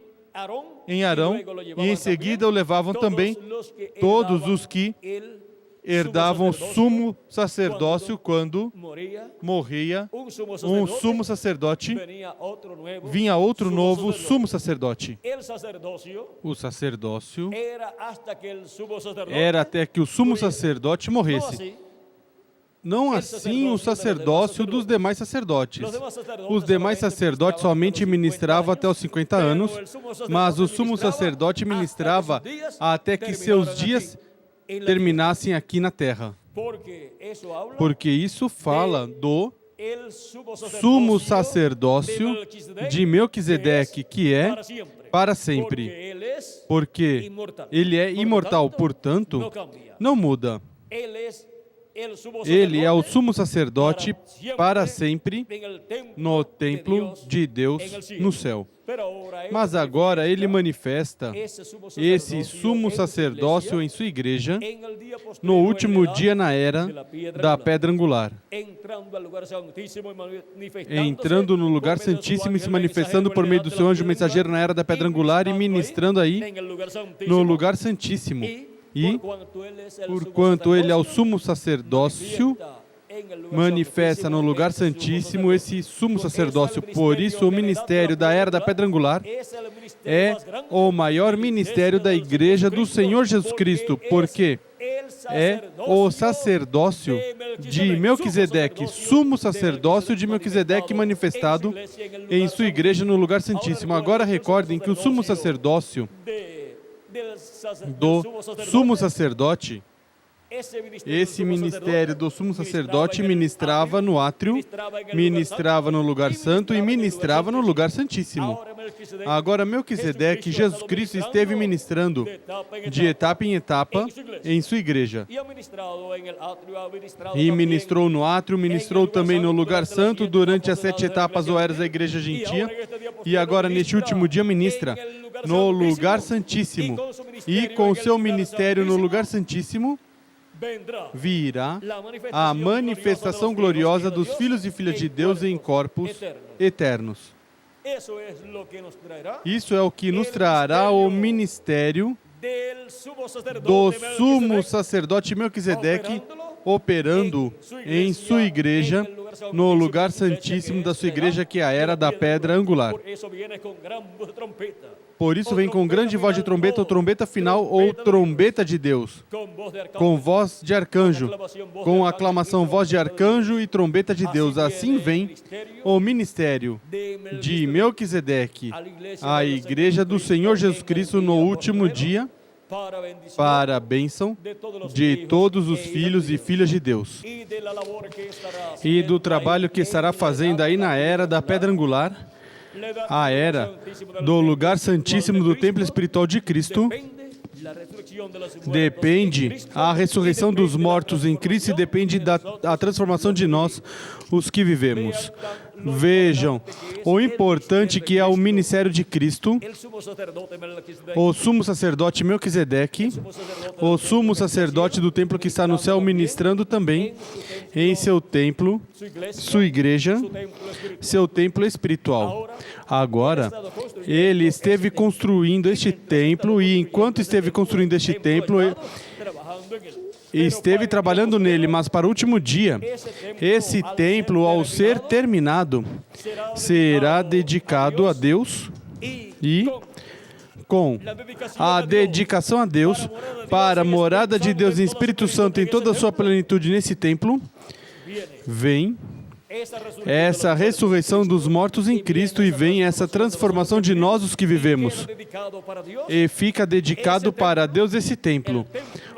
em Arão, e em seguida o levavam também todos os que herdavam o sumo sacerdócio. Quando morria um sumo sacerdote, vinha outro novo sumo sacerdote. O sacerdócio era até que o sumo sacerdote morresse. Não assim o sacerdócio dos demais sacerdotes. Os demais sacerdotes somente ministravam até os 50 anos, mas o sumo sacerdote ministrava até que seus dias terminassem aqui na terra. Porque isso fala do sumo sacerdócio de Melquisedeque, que é para sempre. Porque ele é imortal, portanto, não muda. Ele é o sumo sacerdote para sempre no templo de Deus no céu. Mas agora ele manifesta esse sumo sacerdócio em sua igreja no último dia na era da pedra angular, entrando no lugar santíssimo e se manifestando por meio do seu anjo mensageiro na era da pedra angular e ministrando aí no lugar santíssimo. E, porquanto ele é o sumo sacerdócio, manifesta no lugar santíssimo esse sumo sacerdócio. Por isso, o ministério da era da pedra angular é o maior ministério da igreja do Senhor Jesus Cristo, porque é o sacerdócio de Melquisedeque, sumo sacerdócio de Melquisedeque manifestado em sua igreja no lugar santíssimo. Agora recordem que o sumo sacerdócio do sumo sacerdote, esse ministério do sumo sacerdote ministrava no átrio, ministrava no lugar santo e ministrava no lugar santíssimo. Agora Melquisedeque, Jesus Cristo, esteve ministrando de etapa em etapa em sua igreja. E ministrou no átrio, ministrou também no lugar santo durante as 7 etapas ou eras da igreja gentia. E agora, neste último dia, ministra no lugar santíssimo. E com o seu ministério no lugar santíssimo, virá a manifestação gloriosa dos filhos e filhas de Deus em corpos eternos. Isso é o que nos trará o ministério do sumo sacerdote Melquisedeque, operando em sua igreja, no lugar santíssimo da sua igreja, que é a era da pedra angular. Por isso vem com grande voz de trombeta, ou trombeta final, ou trombeta de Deus, com voz de arcanjo, com aclamação, voz de arcanjo e trombeta de Deus. Assim vem o ministério de Melquisedeque, a igreja do Senhor Jesus Cristo no último dia, para a bênção de todos os filhos e filhas de Deus, e do trabalho que estará fazendo aí na era da pedra angular, a era do lugar santíssimo do templo espiritual de Cristo. Depende a ressurreição dos mortos em Cristo e depende da transformação de nós, os que vivemos. Vejam o importante que é o ministério de Cristo, o sumo sacerdote Melquisedeque, o sumo sacerdote do templo que está no céu, ministrando também em seu templo, sua igreja, seu templo espiritual. Agora, ele esteve construindo este templo e enquanto esteve construindo este templo, esteve trabalhando nele, mas para o último dia, esse templo, ao ser terminado, será dedicado a Deus e com a dedicação a Deus, para a morada de Deus em Espírito Santo em toda a sua plenitude nesse templo, vem essa ressurreição dos mortos em Cristo e vem essa transformação de nós, os que vivemos. E fica dedicado para Deus esse templo.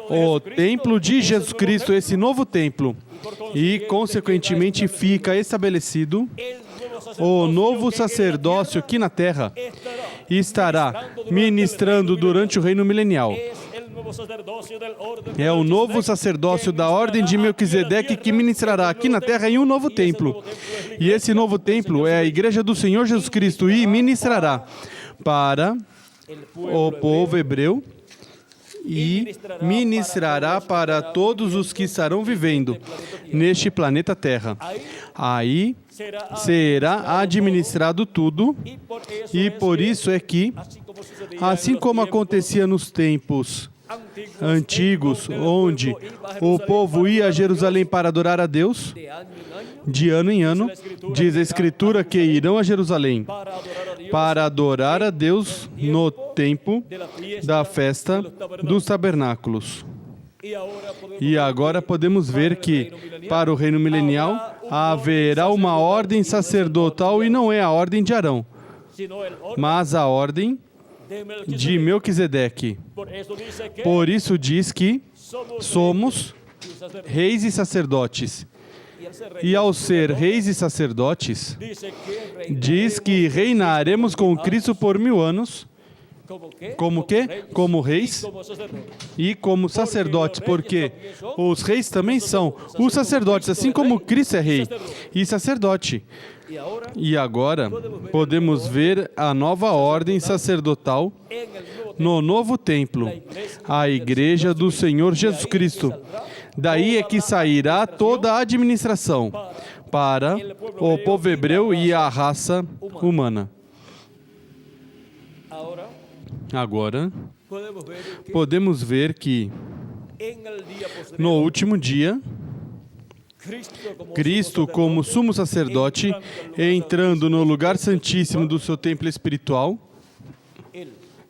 O templo de Jesus Cristo, esse novo templo. E, consequentemente, fica estabelecido o novo sacerdócio aqui na terra. E estará ministrando durante o reino milenial. É o novo sacerdócio da ordem de Melquisedeque que ministrará aqui na terra em um novo templo. E esse novo templo é a igreja do Senhor Jesus Cristo e ministrará para o povo hebreu e ministrará para todos os que estarão vivendo neste planeta Terra. Aí será administrado tudo e por isso é que, assim como acontecia nos tempos antigos, onde o povo ia a Jerusalém para adorar a Deus, de ano em ano, diz a Escritura que irão a Jerusalém para adorar a Deus no tempo da festa dos tabernáculos. E agora podemos ver que, para o reino milenial, haverá uma ordem sacerdotal e não é a ordem de Arão, mas a ordem de Melquisedeque. Por isso diz que somos reis e sacerdotes. E ao ser reis e sacerdotes, diz que reinaremos com Cristo por 1000 anos. Como quê? Como reis e como sacerdotes, porque os reis também são os sacerdotes, assim como Cristo é rei e sacerdote. E agora podemos ver a nova ordem sacerdotal no novo templo, a igreja do Senhor Jesus Cristo. Daí é que sairá toda a administração para o povo hebreu e a raça humana. Agora, podemos ver que no último dia, Cristo, como sumo sacerdote, entrando no lugar santíssimo do seu templo espiritual,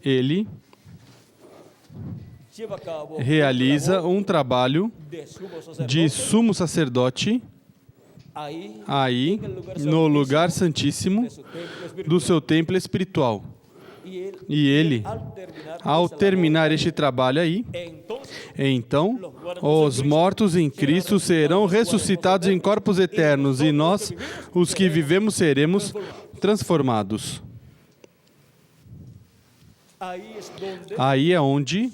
ele realiza um trabalho de sumo sacerdote aí no lugar santíssimo do seu templo espiritual. E ele, ao terminar este trabalho aí, então, os mortos em Cristo serão ressuscitados em corpos eternos e nós, os que vivemos, seremos transformados. Aí é onde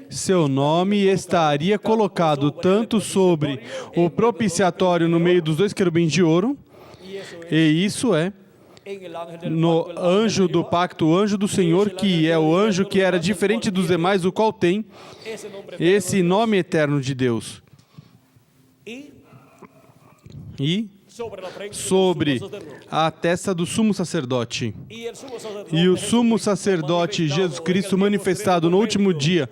seu nome estaria colocado tanto sobre o propiciatório no meio dos 2 querubins de ouro, e isso é no anjo do pacto, o anjo do Senhor, que é o anjo que era diferente dos demais, o qual tem esse nome eterno de Deus. E sobre a testa do sumo sacerdote. E o sumo sacerdote Jesus Cristo manifestado no último dia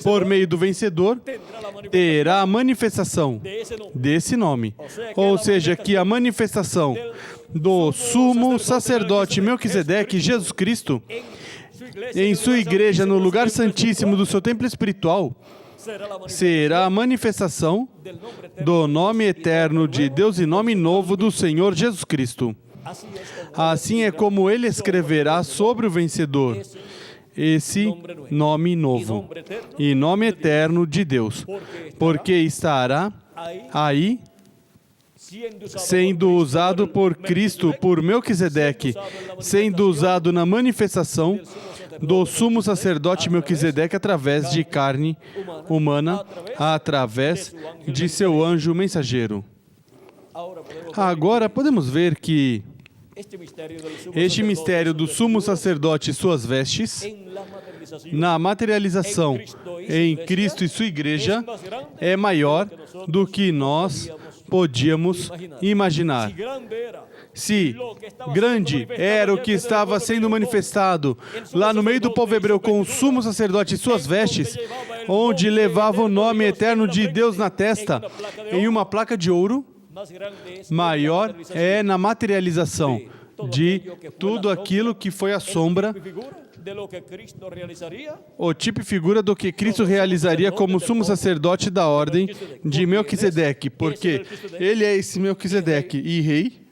por meio do vencedor terá a manifestação desse nome. Ou seja, que a manifestação do sumo sacerdote Melquisedeque, Jesus Cristo, em sua igreja, no lugar santíssimo do seu templo espiritual, será a manifestação do nome eterno de Deus e nome novo do Senhor Jesus Cristo. Assim é como ele escreverá sobre o vencedor esse nome novo e nome eterno de Deus, porque estará aí sendo usado por Cristo, por Melquisedeque, sendo usado na manifestação do sumo sacerdote Melquisedeque através de carne humana, através de seu anjo mensageiro. Agora podemos ver que este mistério do sumo sacerdote e suas vestes, na materialização em Cristo e sua igreja, é maior do que nós podíamos imaginar. Se grande era o que estava sendo manifestado lá no meio do povo hebreu com o sumo sacerdote e suas vestes, onde levava o nome eterno de Deus na testa, em uma placa de ouro, maior é na materialização de tudo aquilo que foi a sombra, o tipo e figura do que Cristo realizaria como sumo sacerdote da ordem de Melquisedeque, porque ele é esse Melquisedeque e rei,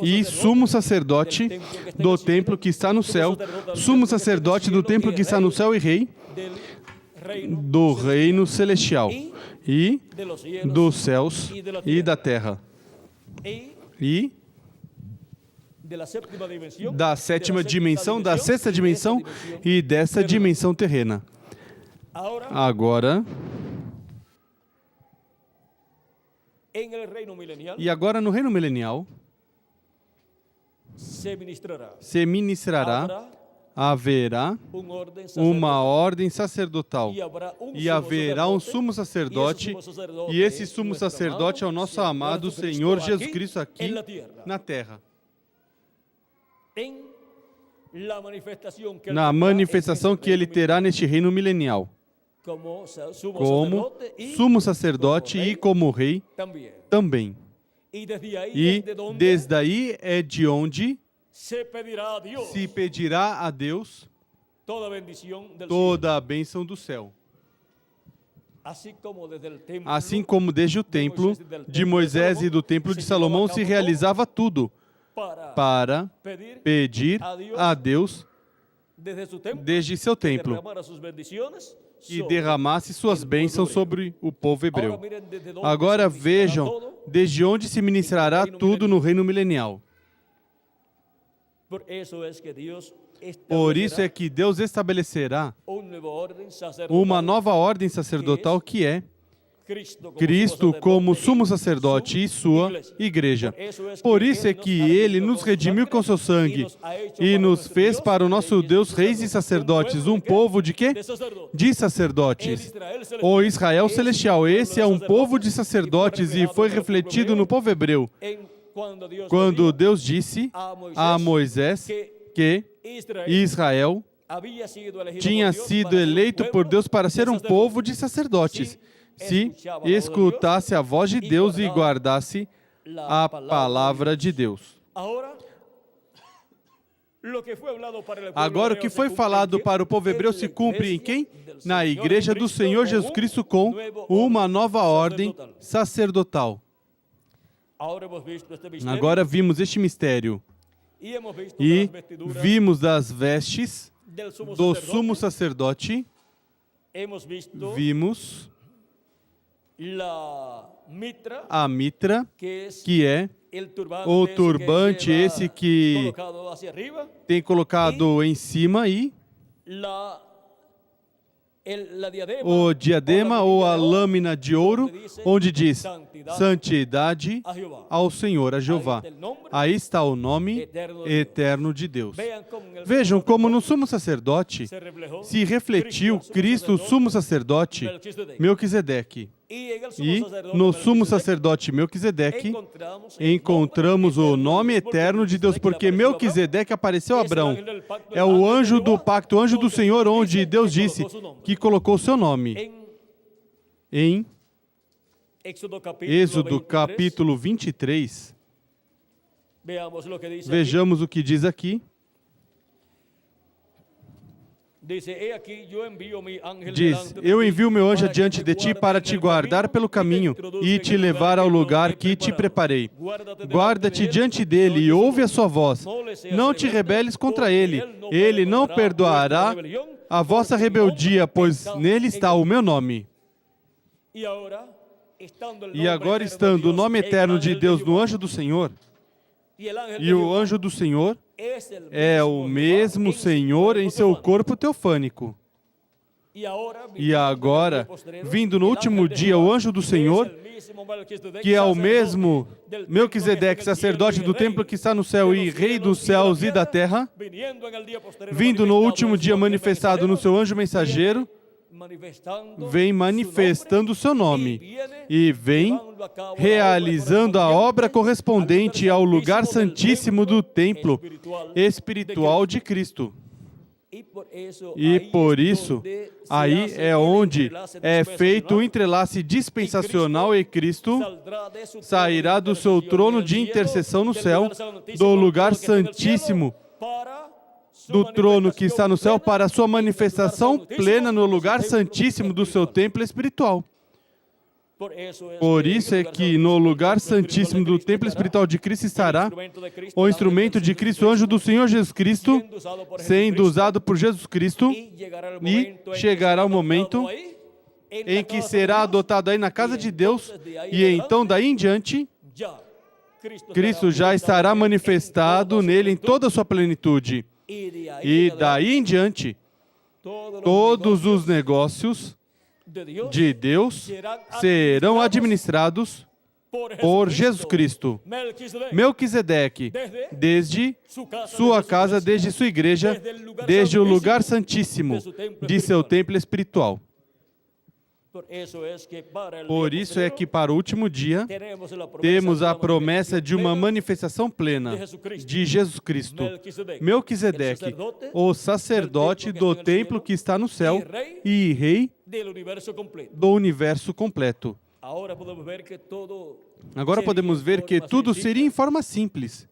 e sumo sacerdote do templo que está no céu, sumo sacerdote do templo que está no céu e rei do reino celestial, e dos céus e da terra, e da sétima dimensão, da sexta dimensão e dessa dimensão terrena. Agora, e agora no reino milenial, se ministrará, haverá uma ordem sacerdotal e haverá um sumo sacerdote, e esse sumo sacerdote é o nosso amado Senhor Jesus Cristo aqui na terra. Na manifestação que ele terá neste reino milenial, como sumo sacerdote e como rei também. E desde aí é de onde se pedirá a Deus toda a bênção do céu. Assim como desde o templo de Moisés e do templo de Salomão se realizava tudo para pedir a Deus desde seu templo e derramasse suas bênçãos sobre o povo hebreu. Agora vejam desde onde se ministrará tudo no reino milenial. Por isso é que Deus estabelecerá uma nova ordem sacerdotal que é Cristo como sumo sacerdote e sua igreja. Por isso é que ele nos redimiu com seu sangue e nos fez para o nosso Deus reis e sacerdotes. Um povo de quê? De sacerdotes. O Israel celestial, esse é um povo de sacerdotes e foi refletido no povo hebreu. Quando Deus disse a Moisés que Israel tinha sido eleito por Deus para ser um povo de sacerdotes, se escutasse a voz de Deus e guardasse a palavra de Deus. Agora, o que foi falado para o povo hebreu se cumpre em quem? Na igreja do Senhor Jesus Cristo com uma nova ordem sacerdotal. Agora vimos este mistério e vimos das vestes do sumo sacerdote, vimos a mitra, que é o turbante, esse que tem colocado em cima, e o diadema ou a lâmina de ouro, onde diz santidade ao Senhor, a Jeová. Aí está o nome eterno de Deus. Vejam como no sumo sacerdote se refletiu Cristo, o sumo sacerdote Melquisedeque. E no sumo sacerdote Melquisedeque encontramos o nome eterno de Deus, porque Melquisedeque apareceu a Abrão. É o anjo do pacto, o anjo do Senhor, onde Deus disse que colocou o seu nome. Em Êxodo capítulo 23, vejamos o que diz aqui. Diz, eu envio meu anjo adiante de ti para te guardar pelo caminho e te levar ao lugar que te preparei. Guarda-te diante dele e ouve a sua voz. Não te rebeles contra ele. Ele não perdoará a vossa rebeldia, pois nele está o meu nome. E agora, estando o nome eterno de Deus no anjo do Senhor, e o anjo do Senhor é o mesmo Senhor em seu corpo teofânico. E agora, vindo no último dia, o anjo do Senhor, que é o mesmo Melquisedeque, sacerdote do templo que está no céu e rei dos céus e da terra, vindo no último dia manifestado no seu anjo mensageiro, vem manifestando o seu nome e vem realizando a obra correspondente ao lugar santíssimo do templo espiritual de Cristo. E por isso, aí é onde é feito o entrelace dispensacional e Cristo sairá do seu trono de intercessão no céu, do lugar santíssimo do trono que está no céu, para a sua manifestação plena no lugar santíssimo do seu templo espiritual. Por isso é que no lugar santíssimo do templo espiritual de Cristo estará o instrumento de Cristo, o anjo do Senhor Jesus Cristo, sendo usado por Jesus Cristo, e chegará o momento em que será adotado aí na casa de Deus, e então daí em diante, Cristo já estará manifestado nele em toda a sua plenitude. E daí em diante, todos os negócios de Deus serão administrados por Jesus Cristo. Melquisedeque, desde sua casa, desde sua igreja, desde o lugar santíssimo de seu templo espiritual. Por isso é que para o último dia temos a promessa de uma manifestação plena de Jesus Cristo. Melquisedeque, o sacerdote do templo que está no céu e rei do universo completo. Agora podemos ver que tudo seria em forma simples,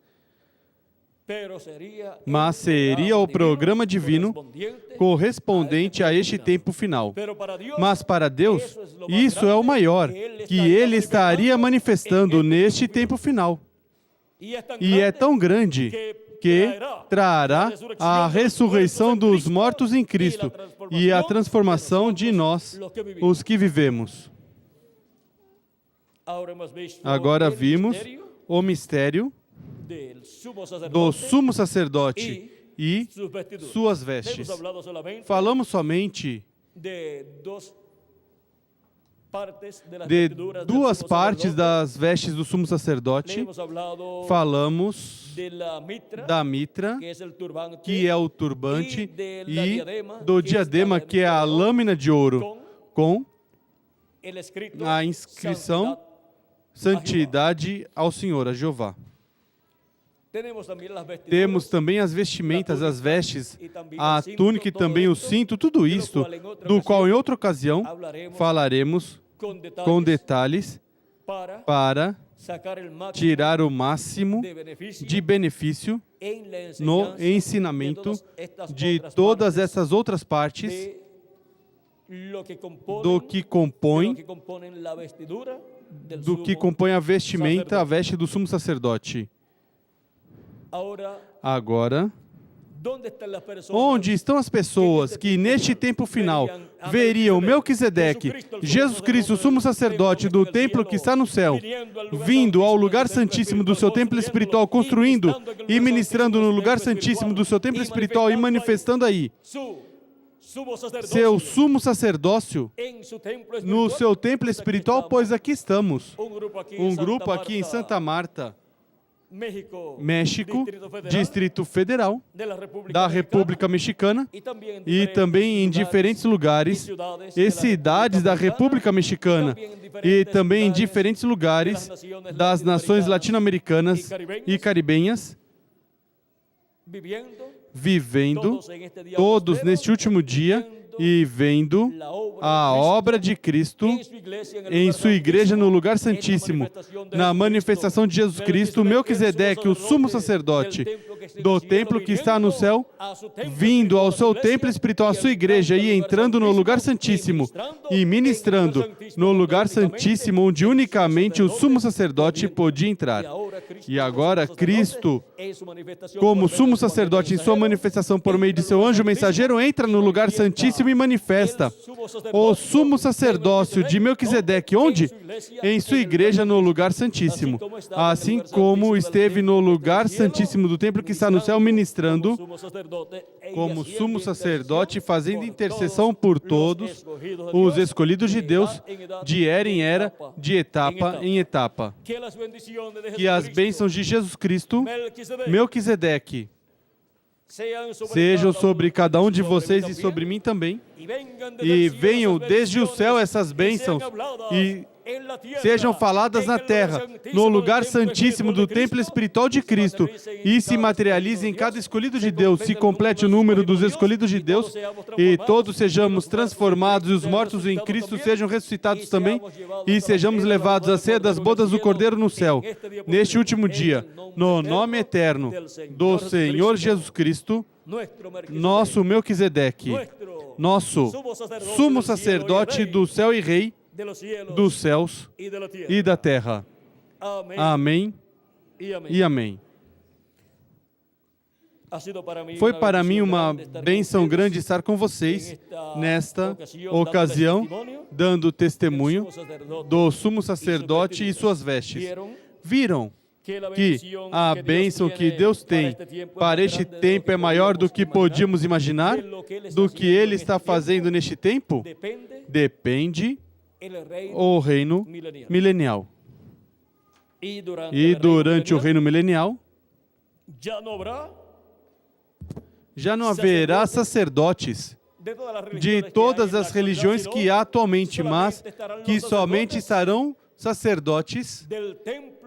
mas seria o programa divino correspondente a este tempo final. Mas para Deus, isso é o maior, que Ele estaria manifestando neste tempo final. E é tão grande que trará a ressurreição dos mortos em Cristo e a transformação de nós, os que vivemos. Agora vimos o mistério do sumo sacerdote e suas vestes. Falamos somente de duas partes das vestes do sumo sacerdote. Falamos da mitra, que é o turbante, e do diadema, que é a lâmina de ouro, com a inscrição Santidade ao Senhor, a Jeová. Temos também as vestimentas, as vestes, a túnica e também o cinto, tudo isto, do qual em outra ocasião falaremos com detalhes para tirar o máximo de benefício no ensinamento de todas essas outras partes do que compõe a vestimenta, a veste do sumo sacerdote. Agora, onde estão as pessoas que neste tempo final veriam Melquisedeque, Jesus Cristo, sumo sacerdote do templo que está no céu, vindo ao lugar santíssimo do seu templo espiritual, construindo e ministrando no lugar santíssimo do seu templo espiritual e manifestando aí seu sumo sacerdócio no seu templo espiritual, pois aqui estamos. Um grupo aqui em Santa Marta, México, Distrito Federal, da República Mexicana e também em diferentes lugares e cidades da República Mexicana e também em diferentes lugares das nações latino-americanas e caribenhas, vivendo todos neste último dia e vendo a obra de Cristo em sua igreja no lugar santíssimo, na manifestação de Jesus Cristo, Melquisedeque, o sumo sacerdote do templo que está no céu, vindo ao seu templo espiritual, à sua igreja, e entrando no lugar santíssimo e ministrando no lugar santíssimo, onde unicamente o sumo sacerdote podia entrar. E agora Cristo, como sumo sacerdote em sua manifestação por meio de seu anjo mensageiro, entra no lugar santíssimo e manifesta o sumo sacerdócio de Melquisedeque, onde? Em sua igreja no lugar santíssimo. Assim como esteve no lugar santíssimo do templo que está no céu, ministrando como sumo sacerdote, fazendo intercessão por todos os escolhidos de Deus, de era em era, de etapa em etapa. Que as bênçãos de Jesus Cristo, Melquisedeque, sejam sobre cada um de vocês e sobre mim também, e venham desde o céu essas bênçãos e sejam faladas na terra, no lugar santíssimo do templo espiritual de Cristo, e se materialize em cada escolhido de Deus, se complete o número dos escolhidos de Deus, e todos sejamos transformados, e os mortos em Cristo sejam ressuscitados também, e sejamos levados à ceia das bodas do Cordeiro no céu, neste último dia, no nome eterno do Senhor Jesus Cristo, nosso Melquisedeque, nosso sumo sacerdote do céu e rei, dos céus e da terra. Amém e amém. Foi para mim uma bênção grande estar com vocês nesta ocasião, dando testemunho do sumo sacerdote e suas vestes. Viram que a bênção que Deus tem para este tempo é maior do que podíamos imaginar, do que Ele está fazendo neste tempo? Depende o reino milenial. E durante o reino milenial, já não haverá sacerdotes de todas as religiões que há atualmente, mas que somente estarão sacerdotes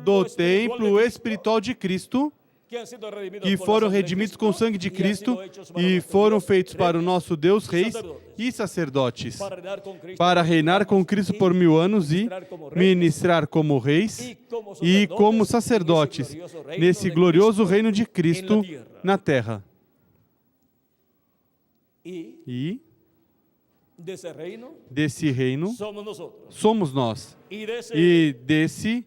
do templo espiritual de Cristo, que foram redimidos com o sangue de Cristo e foram feitos para o nosso Deus, reis e sacerdotes, para reinar com Cristo por 1000 anos e ministrar como reis e como sacerdotes nesse glorioso reino de Cristo na terra. E desse reino somos nós. E desse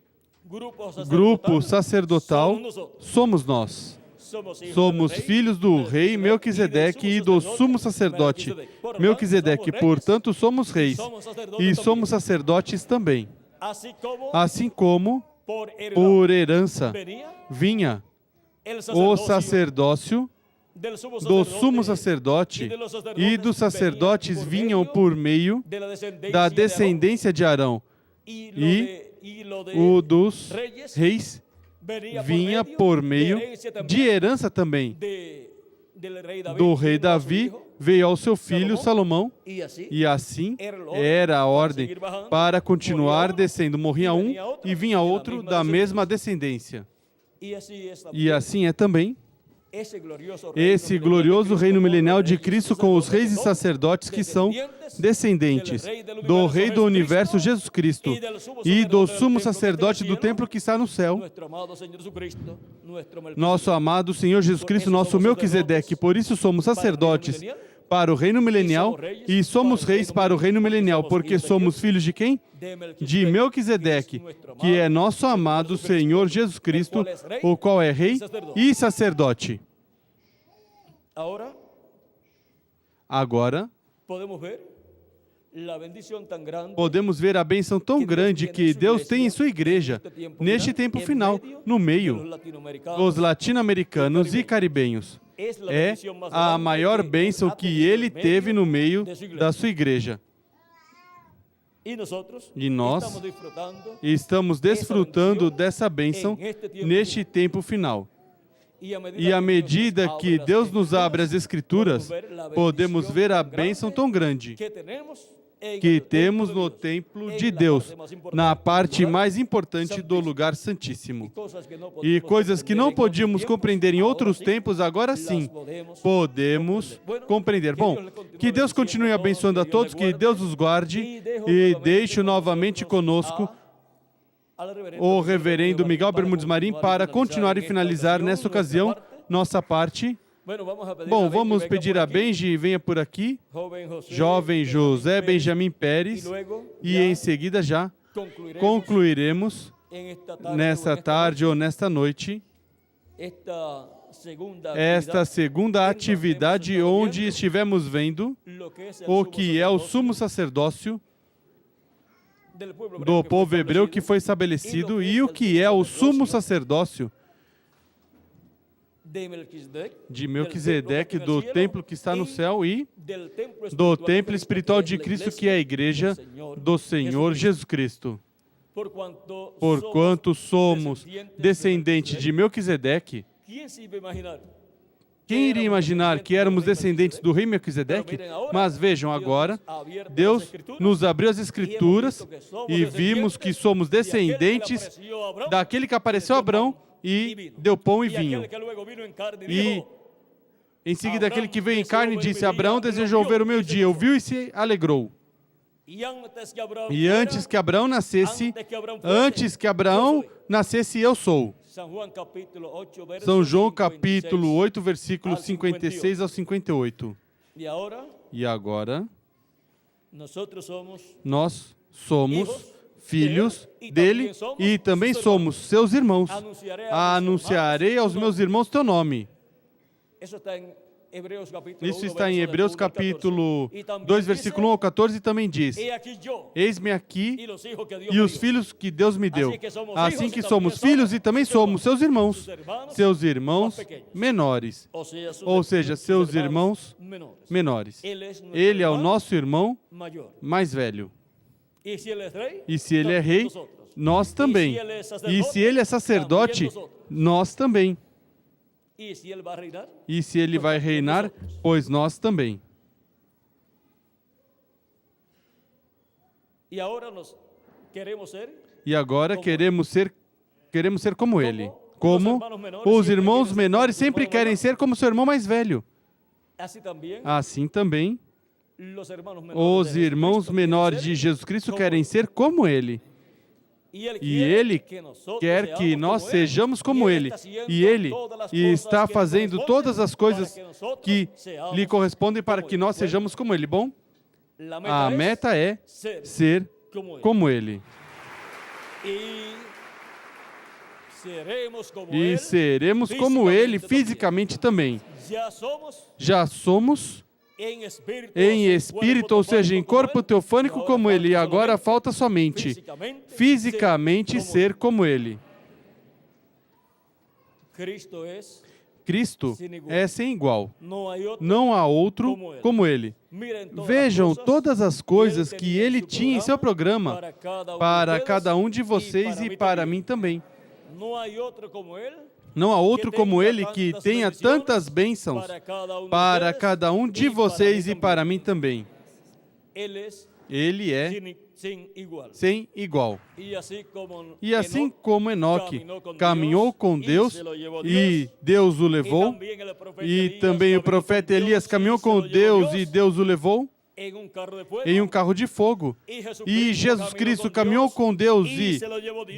grupo sacerdotal somos nós. Somos filhos do rei Melquisedeque e do sumo sacerdote Melquisedeque. Portanto, somos reis e somos sacerdotes também. Assim como por herança vinha o sacerdócio do sumo sacerdote e dos sacerdotes vinham por meio da descendência de Arão, e o dos reis vinha por meio de herança também do rei Davi, veio ao seu filho Salomão, e assim era a ordem para continuar descendo. Morria um e vinha outro da mesma descendência. E assim é também esse glorioso reino milenial de Cristo, com os reis e sacerdotes que são descendentes do Rei do Universo, Jesus Cristo, e do sumo sacerdote do templo que está no céu, nosso amado Senhor Jesus Cristo, nosso Melquisedeque. Por isso somos sacerdotes para o reino milenial e somos reis para o reino milenial, porque somos filhos de quem? De Melquisedeque, que é nosso amado Senhor Jesus Cristo, o qual é rei e sacerdote. Agora, podemos ver a bênção tão grande que Deus tem em sua igreja, neste tempo final, no meio dos latino-americanos e caribenhos. É a maior bênção que Ele teve no meio da sua igreja. E nós estamos desfrutando dessa bênção neste tempo final. E à medida que Deus nos abre as Escrituras, podemos ver a bênção tão grande que temos no templo de Deus, na parte mais importante do lugar santíssimo. E coisas que não podíamos compreender em outros tempos, agora sim podemos compreender. Bom, que Deus continue abençoando a todos, que Deus os guarde, e deixo novamente conosco o reverendo Miguel Bermudes Marim para continuar e finalizar nessa ocasião nossa parte. Bom, vamos pedir a Benji, venha por aqui, jovem José Benjamin Pérez, e em seguida já concluiremos nessa tarde ou nesta noite esta segunda atividade onde estivemos vendo o que é o sumo sacerdócio do povo hebreu que foi estabelecido e o que é o sumo sacerdócio de Melquisedeque, do templo que está no céu e do templo espiritual de Cristo, que é a igreja do Senhor Jesus Cristo. Porquanto somos descendentes de Melquisedeque, quem iria imaginar que éramos descendentes do rei Melquisedeque? Mas vejam agora, Deus nos abriu as Escrituras e vimos que somos descendentes daquele que apareceu a Abraão e deu pão e vinho. E em seguida aquele que veio em carne disse: Abraão desejou ver o meu dia, ouviu e se alegrou. E antes que Abraão nascesse, eu sou. São João capítulo 8, versículos 56 ao 58. E agora, nós somos filhos dele e também somos seus irmãos. Anunciarei aos meus irmãos teu nome. Isso está em Hebreus capítulo 2, versículo 1 ao 14, e também diz: Eis-me aqui e os filhos que Deus me deu. Assim que somos filhos e também somos seus irmãos menores. Ou seja, seus irmãos menores. Ele é o nosso irmão mais velho. E se ele é rei, nós também. E se ele é sacerdote, nós também. E se ele vai reinar, pois nós também. E agora queremos ser como ele. Como os irmãos menores sempre querem ser como seu irmão mais velho. Assim também, os irmãos menores de Jesus Cristo querem ser como ele. E Ele quer que nós sejamos como Ele. E Ele está fazendo todas as coisas que lhe correspondem para que nós sejamos como Ele. Bom, a meta é ser como Ele. E seremos como Ele fisicamente também. Já somos em espírito, ou seja, em corpo teofânico como Ele, e agora falta somente fisicamente ser como Ele. Cristo é sem igual. Não há outro como Ele. Vejam todas as coisas que Ele tinha em seu programa para cada um de vocês e para mim também. Não há outro como Ele que tenha tantas bênçãos para cada um de vocês e para mim também. Ele é sem igual. E assim como Enoque caminhou com Deus e Deus o levou, e também o profeta Elias caminhou com Deus e Deus o levou em um carro de fogo. E Jesus Cristo caminhou com Deus e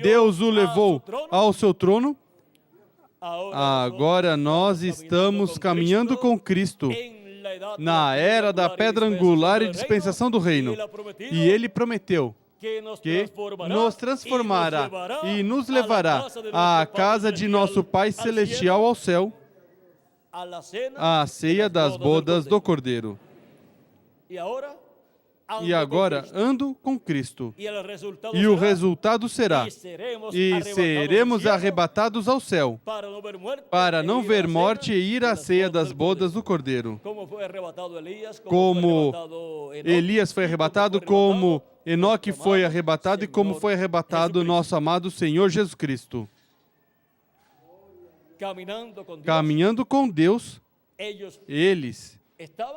Deus o levou ao seu trono. Agora nós estamos caminhando com Cristo na era da pedra angular e dispensação do reino. E Ele prometeu que nos transformará e nos levará à casa de nosso Pai Celestial, ao céu, à ceia das bodas do Cordeiro. E agora ando com Cristo. E o resultado será: e seremos arrebatados ao céu, para não ver morte e ir à ceia das bodas do Cordeiro. Como Elias foi arrebatado, como Enoque foi arrebatado e como foi arrebatado o nosso amado Senhor Jesus Cristo. Caminhando com Deus, eles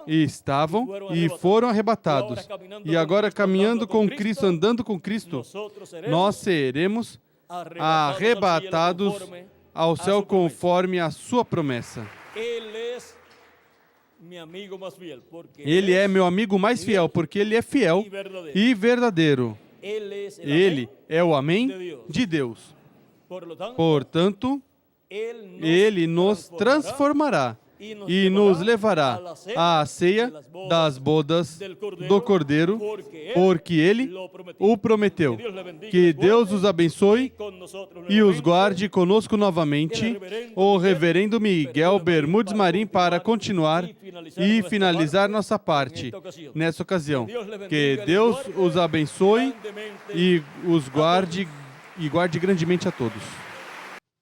estavam e foram arrebatados. E agora, caminhando com Cristo, andando com Cristo, nós seremos arrebatados ao céu conforme a sua promessa. Ele é meu amigo mais fiel, porque ele é fiel e verdadeiro. Ele é o amém de Deus. Portanto, ele nos transformará e nos levará à ceia das bodas do Cordeiro, porque ele o prometeu. Que Deus os abençoe e os guarde conosco novamente, o reverendo Miguel Bermudes Marim, para continuar e finalizar nossa parte nessa ocasião. Que Deus os abençoe e os guarde e guarde grandemente a todos.